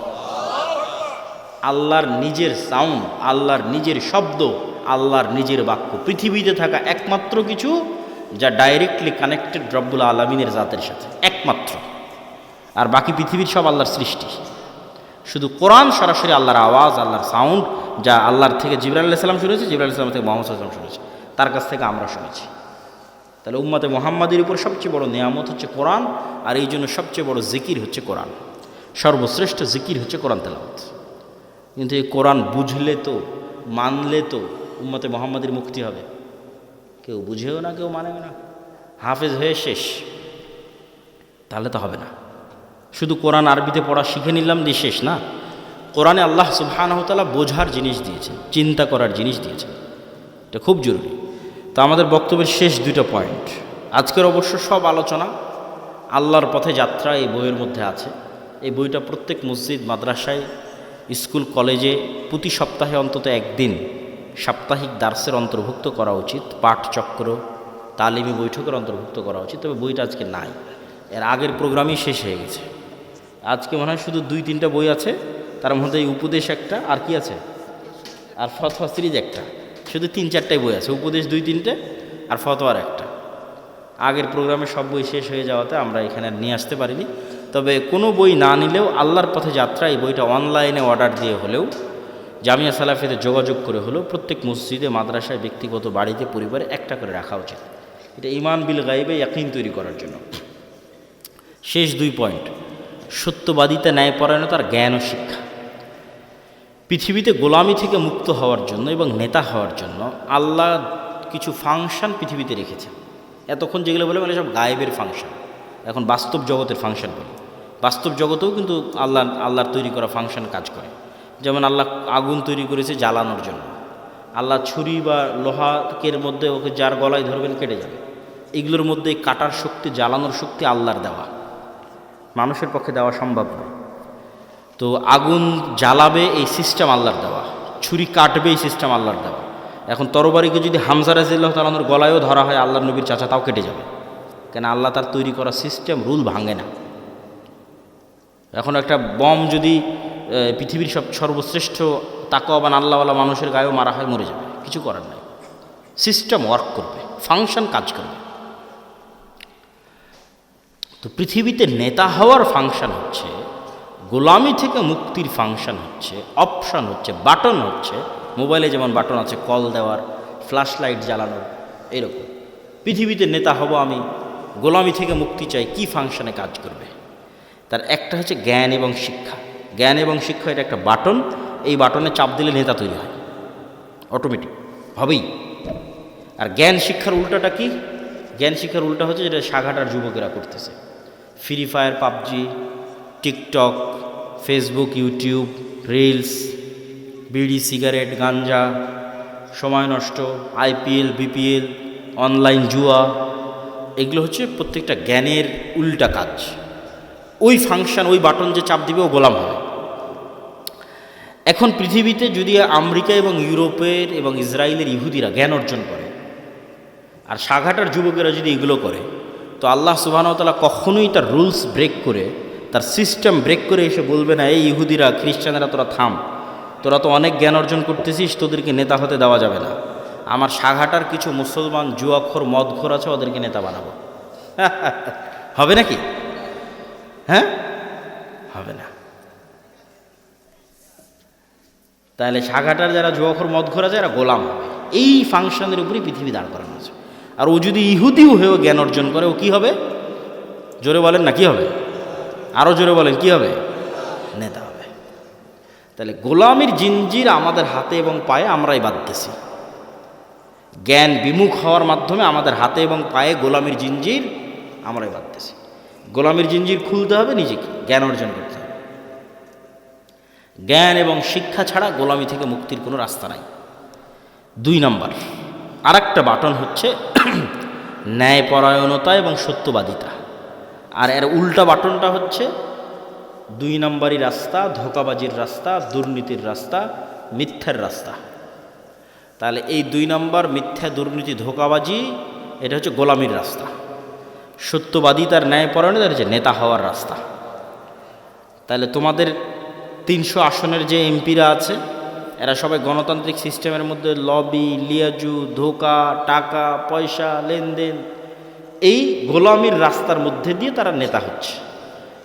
আল্লাহর নিজের সাউন্ড, আল্লাহর নিজের শব্দ, আল্লাহর নিজের বাক্য। পৃথিবীতে থাকা একমাত্র কিছু যা ডাইরেক্টলি কানেক্টেড রব্বুল আলামিনের জাতের সাথে, একমাত্র। আর বাকি পৃথিবীর সব আল্লাহর সৃষ্টি। শুধু কোরআন সরাসরি আল্লাহর আওয়াজ, আল্লাহর সাউন্ড, যা আল্লাহর থেকে জিবরাইল আলাইহিস সালাম শুনেছে, জিবরাইল আলাইহিস সালাম থেকে মুহাম্মদ সাল্লাল্লাহু আলাইহি ওয়াসাল্লাম শুনেছে, তার কাছ থেকে আমরা শুনেছি। তাহলে উম্মতে মুহাম্মাদের উপর সবচেয়ে বড় নিয়ামত হচ্ছে কোরআন। আর এই জন্য সবচেয়ে বড় জিকির হচ্ছে কোরআন। সর্বশ্রেষ্ঠ জিকির হচ্ছে কোরআন তেলাওয়াত। কিন্তু এই কোরআন বুঝলে তো, মানলে তো উম্মতে মুহাম্মাদের মুক্তি হবে। কেউ বুঝেও না, কেউ মানেও না, হাফেজ হয়ে শেষ, তাহলে তো হবে না। শুধু কোরআন আরবিতে পড়া শিখে নিলাম দিয়ে শেষ না। কোরআনে আল্লাহ সুবহানাহু ওয়া তাআলা বোঝার জিনিস দিয়েছেন, চিন্তা করার জিনিস দিয়েছেন, এটা খুব জরুরি। তো আমাদের বক্তব্যের শেষ 2টা পয়েন্ট। আজকের অবশ্য সব আলোচনা আল্লাহর পথে যাত্রা এই বইয়ের মধ্যে আছে। এই বইটা প্রত্যেক মসজিদ, মাদ্রাসায়, স্কুল, কলেজে প্রতি সপ্তাহে অন্তত একদিন সাপ্তাহিক দার্সের অন্তর্ভুক্ত করা উচিত, পাঠচক্র, তালিমি বৈঠকের অন্তর্ভুক্ত করা উচিত। তবে বইটা আজকে নাই, এর আগের প্রোগ্রামই শেষ হয়ে গেছে। আজকে মনে হয় শুধু 2-3টা বই আছে, তার মধ্যে এই উপদেশ একটা, আর কি আছে, আর ফতোয়া সিরিজ একটা, শুধু 3-4টাই বই আছে। উপদেশ 2-3টে আর ফতোয়ার একটা। আগের প্রোগ্রামে সব বই শেষ হয়ে যাওয়াতে আমরা এখানে নিয়ে আসতে পারিনি। তবে কোনো বই না নিলেও আল্লাহর পথে যাত্রা এই বইটা অনলাইনে অর্ডার দিয়ে হলেও জামিয়া সালাফিতে যোগাযোগ করে হলেও প্রত্যেক মসজিদে, মাদ্রাসায়, ব্যক্তিগত বাড়িতে, পরিবারে একটা করে রাখা উচিত। এটা ঈমান বিল গায়বে ইয়াকিন তৈরি করার জন্য। শেষ 2 পয়েন্ট, সত্যবাদিতা, ন্যায়পরায়ণতার জ্ঞান ও শিক্ষা। পৃথিবীতে গোলামি থেকে মুক্ত হওয়ার জন্য এবং নেতা হওয়ার জন্য আল্লাহ কিছু ফাংশন পৃথিবীতে রেখেছে। এতক্ষণ যেগুলো বলে মানে সব গায়েবের ফাংশন, এখন বাস্তব জগতের ফাংশন বলে। বাস্তব জগতেও কিন্তু আল্লাহর তৈরি করা ফাংশন কাজ করে। যেমন আল্লাহ আগুন তৈরি করেছে জ্বালানোর জন্য। আল্লাহ ছুরি বা লোহাকের মধ্যে ওকে যার গলায় ধরবেন কেটে যাবে। এগুলোর মধ্যে কাটার শক্তি, জ্বালানোর শক্তি আল্লাহর দেওয়া, মানুষের পক্ষে দেওয়া সম্ভব নয়। তো আগুন জ্বালাবে এই সিস্টেম আল্লাহর দেওয়া, ছুরি কাটবে এই সিস্টেম আল্লাহর দেওয়া। এখন তরবারিকে যদি হামজা রাদিয়াল্লাহু তাআলার গলায়ও ধরা হয় আল্লাহর নবীর চাচা, তাও কেটে যাবে, কেন আল্লাহ তার তৈরি করা সিস্টেম, রুল ভাঙে না। এখন একটা বম যদি পৃথিবীর সর্বশ্রেষ্ঠ তাকওয়াবান আল্লাহওয়ালা মানুষের গায়েও মারা হয়, মরে যাবে, কিছু করার নাই। সিস্টেম ওয়ার্ক করবে, ফাংশন কাজ করবে। তো পৃথিবীতে নেতা হওয়ার ফাংশন হচ্ছে, গোলামি থেকে মুক্তির ফাংশন হচ্ছে, অপশন হচ্ছে, বাটন হচ্ছে। মোবাইলে যেমন বাটন আছে কল দেওয়ার, ফ্ল্যাশ লাইট জ্বালানোর, এরকম পৃথিবীতে নেতা হব আমি, গোলামি থেকে মুক্তি চাই, কি ফাংশনে কাজ করবে? তার একটা হচ্ছে জ্ঞান এবং শিক্ষা। জ্ঞান এবং শিক্ষা এটা একটা বাটন, এই বাটনে চাপ দিলে নেতা তৈরি হয়, অটোমেটিক হবেই। আর জ্ঞান শিক্ষার উল্টাটা কি? জ্ঞান শিক্ষার উল্টা হচ্ছে যেটা সাঘাটার যুবকেরা করতেছে, free fire, PUBG, TikTok, Facebook, YouTube, reels, বিড়ি, সিগারেট, গাঞ্জা, সময় নষ্ট, আইপিএল, বিপিএল, অনলাইন জুয়া, এগুলো হচ্ছে প্রত্যেকটা জ্ঞানের উল্টা কাজ। ওই ফাংশন, ওই বাটন যে চাপ দিবে ও গোলাম হবে। এখন পৃথিবীতে যদি আমেরিকা এবং ইউরোপের এবং ইসরায়েলের ইহুদিরা জ্ঞান অর্জন করে আর সাঘাটার যুবকেরা যদি এগুলো করে, তো আল্লাহ সুবহানাহু ওয়া তাআলা কখনোই তার রুলস ব্রেক করে, তার সিস্টেম ব্রেক করে এসে বলবে না, এই ইহুদিরা, খ্রিস্টানেরা, তোরা থাম, তোরা তো অনেক জ্ঞান অর্জন করতেছিস, তোদেরকে নেতা হতে দেওয়া যাবে না। আমার সাঘাটার কিছু মুসলমান জুয়াখোর, মদখোর আছে, ওদেরকে নেতা বানাবো। হবে নাকি? হ্যাঁ, হবে না। তাহলে সাঘাটার যারা জুয়াখোর, মদখোর আছে, এরা গোলাম হবে। এই ফাংশনের উপরেই পৃথিবী দাঁড় করানো আছে। আর ও যদি ইহুদিও হয়েও জ্ঞান অর্জন করে, ও কী হবে? জোরে বলেন না, কি হবে? আরও জোরে বলেন, কি হবে? নেতা হবে। তাহলে গোলামির জিঞ্জির আমাদের হাতে এবং পায়ে আমরাই বাঁধতেছি। জ্ঞান বিমুখ হওয়ার মাধ্যমে আমাদের হাতে এবং পায়ে গোলামির জিঞ্জির আমরাই বাঁধতেছি। গোলামির জিঞ্জির খুলতে হবে নিজেকে, জ্ঞান অর্জন করতে হবে। জ্ঞান এবং শিক্ষা ছাড়া গোলামি থেকে মুক্তির কোনো রাস্তা নাই। 2 নম্বর আর একটা বাটন হচ্ছে ন্যায়পরায়ণতা এবং সত্যবাদিতা। আর এর উল্টা বাটনটা হচ্ছে 2 নম্বরই রাস্তা, ধোঁকাবাজির রাস্তা, দুর্নীতির রাস্তা, মিথ্যার রাস্তা। তাহলে এই 2 নম্বর, মিথ্যা, দুর্নীতি, ধোঁকাবাজি, এটা হচ্ছে গোলামির রাস্তা। সত্যবাদিতার, ন্যায়পরায়ণতার হচ্ছে নেতা হওয়ার রাস্তা। তাহলে তোমাদের 300 আসনের যে এমপিরা আছে, এরা সবাই গণতান্ত্রিক সিস্টেমের মধ্যে লবি, লিয়াজু, ধোঁকা, টাকা পয়সা, লেনদেন, এই গোলামির রাস্তার মধ্যে দিয়ে তারা নেতা হচ্ছে।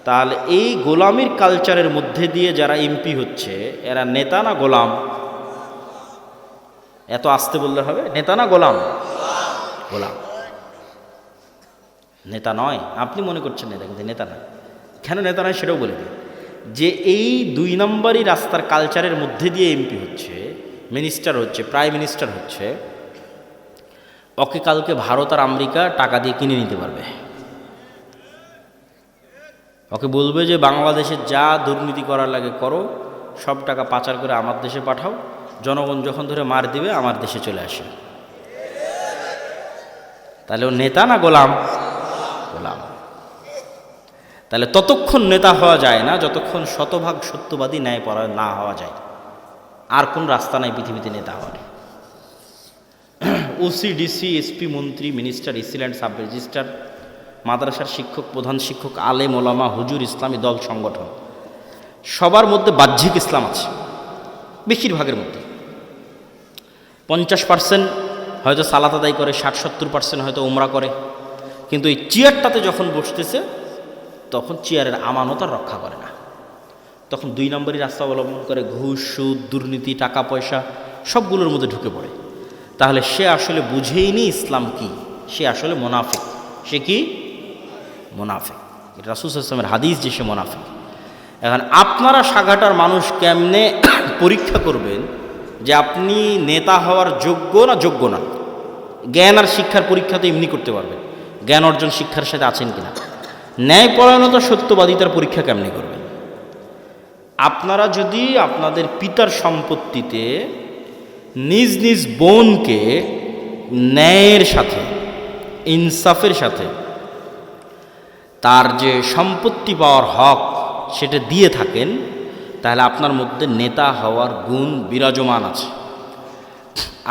তাহলে এই গোলামির কালচারের মধ্যে দিয়ে যারা এমপি হচ্ছে, এরা নেতা না গোলাম? এত আস্তে বললে হবে? নেতা না গোলাম? গোলাম। নেতা নয়। আপনি মনে করছেন নেতা, কিন্তু নেতা নয়। কেন নেতা নয় সেটাও বলে দিই। যে এই 2 নম্বরই রাস্তার কালচারের মধ্যে দিয়ে এমপি হচ্ছে, মিনিস্টার হচ্ছে, প্রাইম মিনিস্টার হচ্ছে, ওকে কালকে ভারত আর আমেরিকা টাকা দিয়ে কিনে নিতে পারবে। ওকে বলবে যে বাংলাদেশে যা দুর্নীতি করার লাগে করো, সব টাকা পাচার করে আমার দেশে পাঠাও, জনগণ যখন ধরে মার দিবে আমার দেশে চলে আসে। তাহলে ও নেতা না গোলাম? গোলাম। তাহলে ততক্ষণ নেতা হওয়া যায় না যতক্ষণ শতভাগ সত্যবাদী, ন্যায়পরায়ণ না হওয়া যায়। আর কোন রাস্তা নাই পৃথিবীতে নেতা হওয়ার। ওসি, ডিসি, এসপি, মন্ত্রী, মিনিস্টার, এসিল্যান্ড, সাব রেজিস্ট্রার, মাদ্রাসার শিক্ষক, প্রধান শিক্ষক, আলেম, ওলামা, হুজুর, ইসলামী দল, সংগঠন, সবার মধ্যে বাহ্যিক ইসলাম আছে। বেশিরভাগের মধ্যে 50% হয়তো সালাত আদায় করে, 60-70% হয়তো উমরা করে। কিন্তু এই চেয়ারটাতে যখন বসতেছে, তখন চেয়ারের আমানত আর রক্ষা করে না, তখন 2 নম্বরই রাস্তা অবলম্বন করে, ঘুষ, সুদ, দুর্নীতি, টাকা পয়সা সবগুলোর মধ্যে ঢুকে পড়ে। তাহলে সে আসলে বুঝেইনি ইসলাম কি, সে আসলে মোনাফিক। সে কি? মোনাফিক। এটা রাসূল সাল্লাল্লাহু আলাইহি ওয়াসাল্লামের হাদিস যে সে মোনাফিক। এখন আপনারা সাগাটার মানুষ কেমনে পরীক্ষা করবেন যে আপনি নেতা হওয়ার যোগ্য না যোগ্য না? জ্ঞান আর শিক্ষার পরীক্ষা তো এমনি করতে পারবেন, জ্ঞান অর্জন শিক্ষার সাথে আছেন কিনা। ন্যায়পরায়ণতা, সত্যবাদিতার পরীক্ষা কেমনে করবেন? আপনারা যদি আপনাদের পিতার সম্পত্তিতে নিজ নিজ বোনকে ন্যায়ের সাথে, ইনসাফের সাথে তার যে সম্পত্তি পাওয়ার হক সেটা দিয়ে থাকেন, তাহলে আপনার মধ্যে নেতা হওয়ার গুণ বিরাজমান আছে।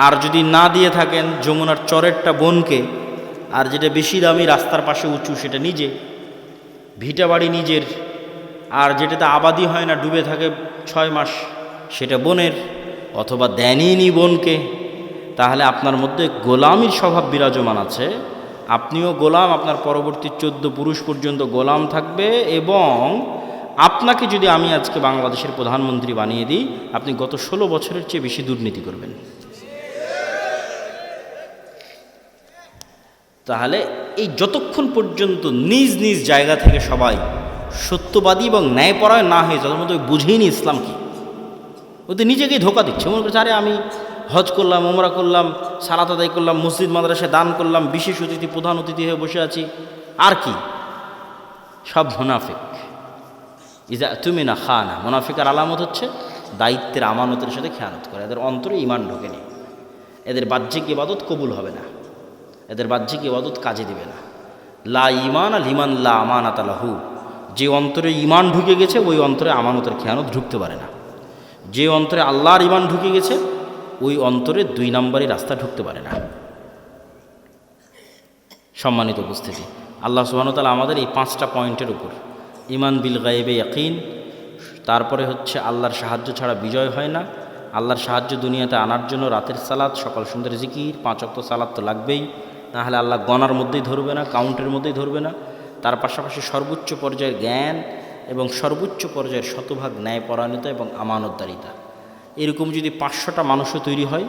আর যদি না দিয়ে থাকেন, যমুনার চরেরটা বোনকে, আর যেটা বেশি দামি রাস্তার পাশে উঁচু সেটা নিজে, ভিটা বাড়ি নিজের, আর যেটাতে আবাদি হয় না, ডুবে থাকে 6 মাস, সেটা বোনের, অথবা দেনইনি বোনকে, তাহলে আপনার মধ্যে গোলামির স্বভাব বিরাজমান আছে। আপনিও গোলাম, আপনার পরবর্তী 14 পুরুষ পর্যন্ত গোলাম থাকবে। এবং আপনাকে যদি আমি আজকে বাংলাদেশের প্রধানমন্ত্রী বানিয়ে দিই, আপনি গত 16 বছরের চেয়ে বেশি দুর্নীতি করবেন। তাহলে এই যতক্ষণ পর্যন্ত নিজ নিজ জায়গা থেকে সবাই সত্যবাদী এবং ন্যায়পরায়ণ না হয়ে, যত মধ্যে বুঝেইনি ইসলাম কি, ওদের নিজেকেই ধোকা দিচ্ছে। মনে করছে আরে আমি হজ করলাম, ওমরা করলাম, সালাত আদায় করলাম, মসজিদ মাদ্রাসায় দান করলাম, বিশেষ অতিথি, প্রধান অতিথি হয়ে বসে আছি, আর কি? সব মুনাফিক। ইজা তুমি না খানা, মুনাফিকার আলামত হচ্ছে দায়িত্বের আমানতের সাথে খেয়ানত করে। এদের অন্তরে ঈমান ঢোকেনি, এদের বাহ্যিক ইবাদত কবুল হবে না, এদের বাহ্যিক ইবাদত কাজে দিবে না। লা ঈমান আল ঈমান লা আমানাতা লাহু, যে অন্তরে ঈমান ঢুকে গেছে ওই অন্তরে আমানতের খেয়ানত ঢুকতে পারে না। যে অন্তরে আল্লাহর ঈমান ঢুকে গেছে ওই অন্তরে 2 নম্বরই রাস্তা ঢুকতে পারে না। সম্মানিত উপস্থিতি, আল্লাহ সুবহানাহু ওয়া তাআলা আমাদের এই 5টা পয়েন্টের উপর, ঈমান বিল গায়বে ইয়াকিন, তারপরে হচ্ছে আল্লাহর সাহায্য ছাড়া বিজয় হয় না, আল্লাহর সাহায্য দুনিয়াতে আনার জন্য রাতের সালাত, সকাল সন্ধ্যার জিকির, 5 ওয়াক্ত সালাত তো লাগবেই, নাহলে আল্লাহ গণার মধ্যেই ধরবে না, কাউন্টের মধ্যেই ধরবে না। তার পাশাপাশি সর্বোচ্চ পর্যায়ের জ্ঞান এবং সর্বোচ্চ পর্যায়ের শতভাগ ন্যায়পরায়ণতা এবং আমানতদারিতা। এরকম যদি 500টা মানুষও তৈরি হয়,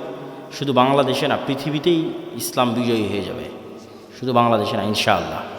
শুধু বাংলাদেশে না, পৃথিবীতেই ইসলাম বিজয়ী হয়ে যাবে, শুধু বাংলাদেশে না, ইনশাআল্লাহ।